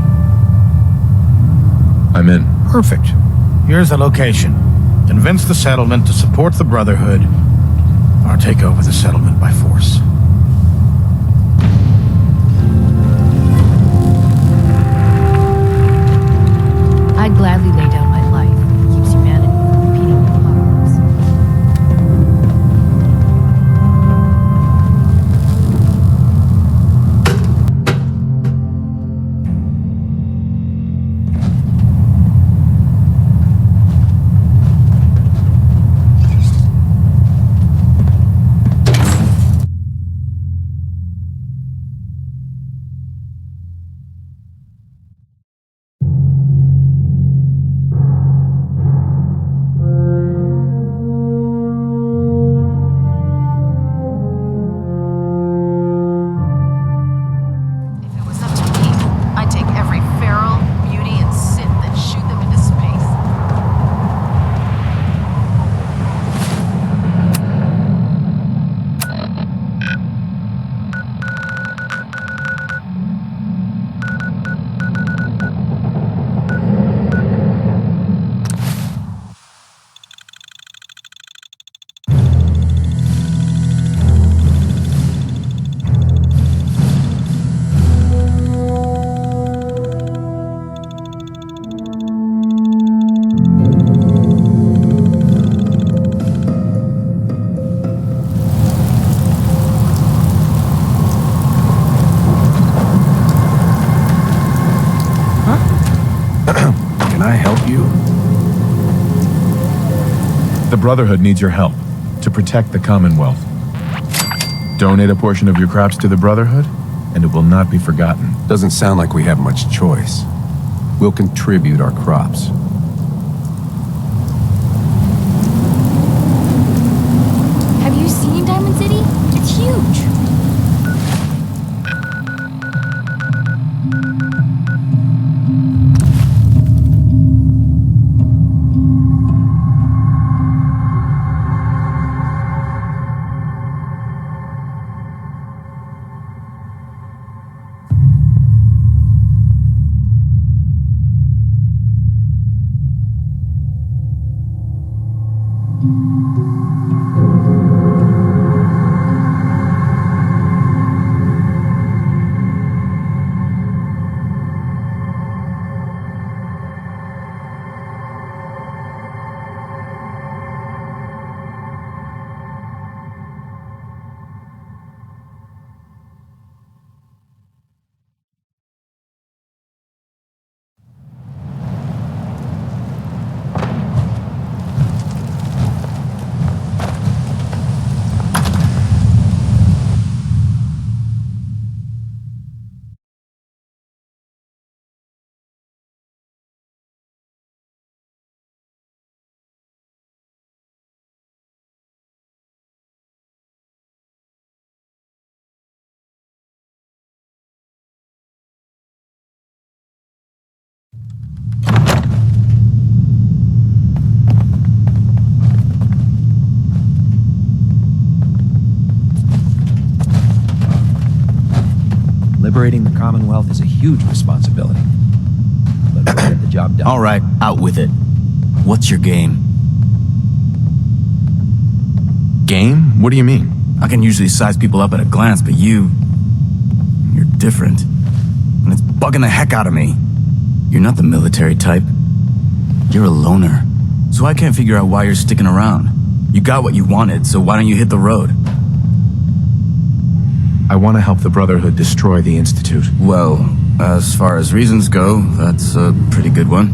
I'm in. Perfect. Here's the location. Convince the settlement to support the Brotherhood, or take over the settlement by force. I'd gladly lay down my life if it keeps humanity from repeating the apocalypse. The Brotherhood needs your help to protect the Commonwealth. Donate a portion of your crops to the Brotherhood, and it will not be forgotten. Doesn't sound like we have much choice. We'll contribute our crops. Have you seen Diamond City? It's huge. Liberating the Commonwealth is a huge responsibility. But we'll get the job done. All right, out with it. What's your game? Game? What do you mean? I can usually size people up at a glance, but you're different. And it's bugging the heck out of me. You're not the military type. You're a loner. So I can't figure out why you're sticking around. You got what you wanted, so why don't you hit the road? I want to help the Brotherhood destroy the Institute. Well, as far as reasons go, that's a pretty good one.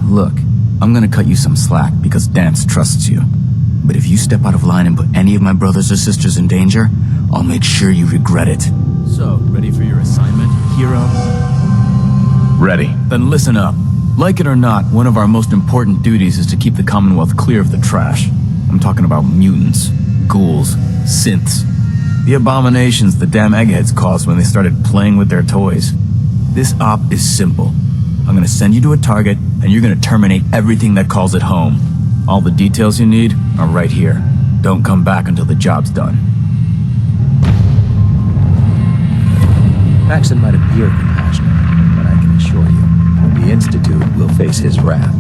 Look, I'm gonna cut you some slack because Dance trusts you. But if you step out of line and put any of my brothers or sisters in danger, I'll make sure you regret it. So, ready for your assignment, hero? Ready. Then listen up. Like it or not, one of our most important duties is to keep the Commonwealth clear of the trash. I'm talking about mutants, ghouls, synths. The abominations the damn eggheads caused when they started playing with their toys. This op is simple. I'm gonna send you to a target, and you're gonna terminate everything that calls it home. All the details you need are right here. Don't come back until the job's done. Maxon might appear compassionate, but I can assure you, the Institute will face his wrath.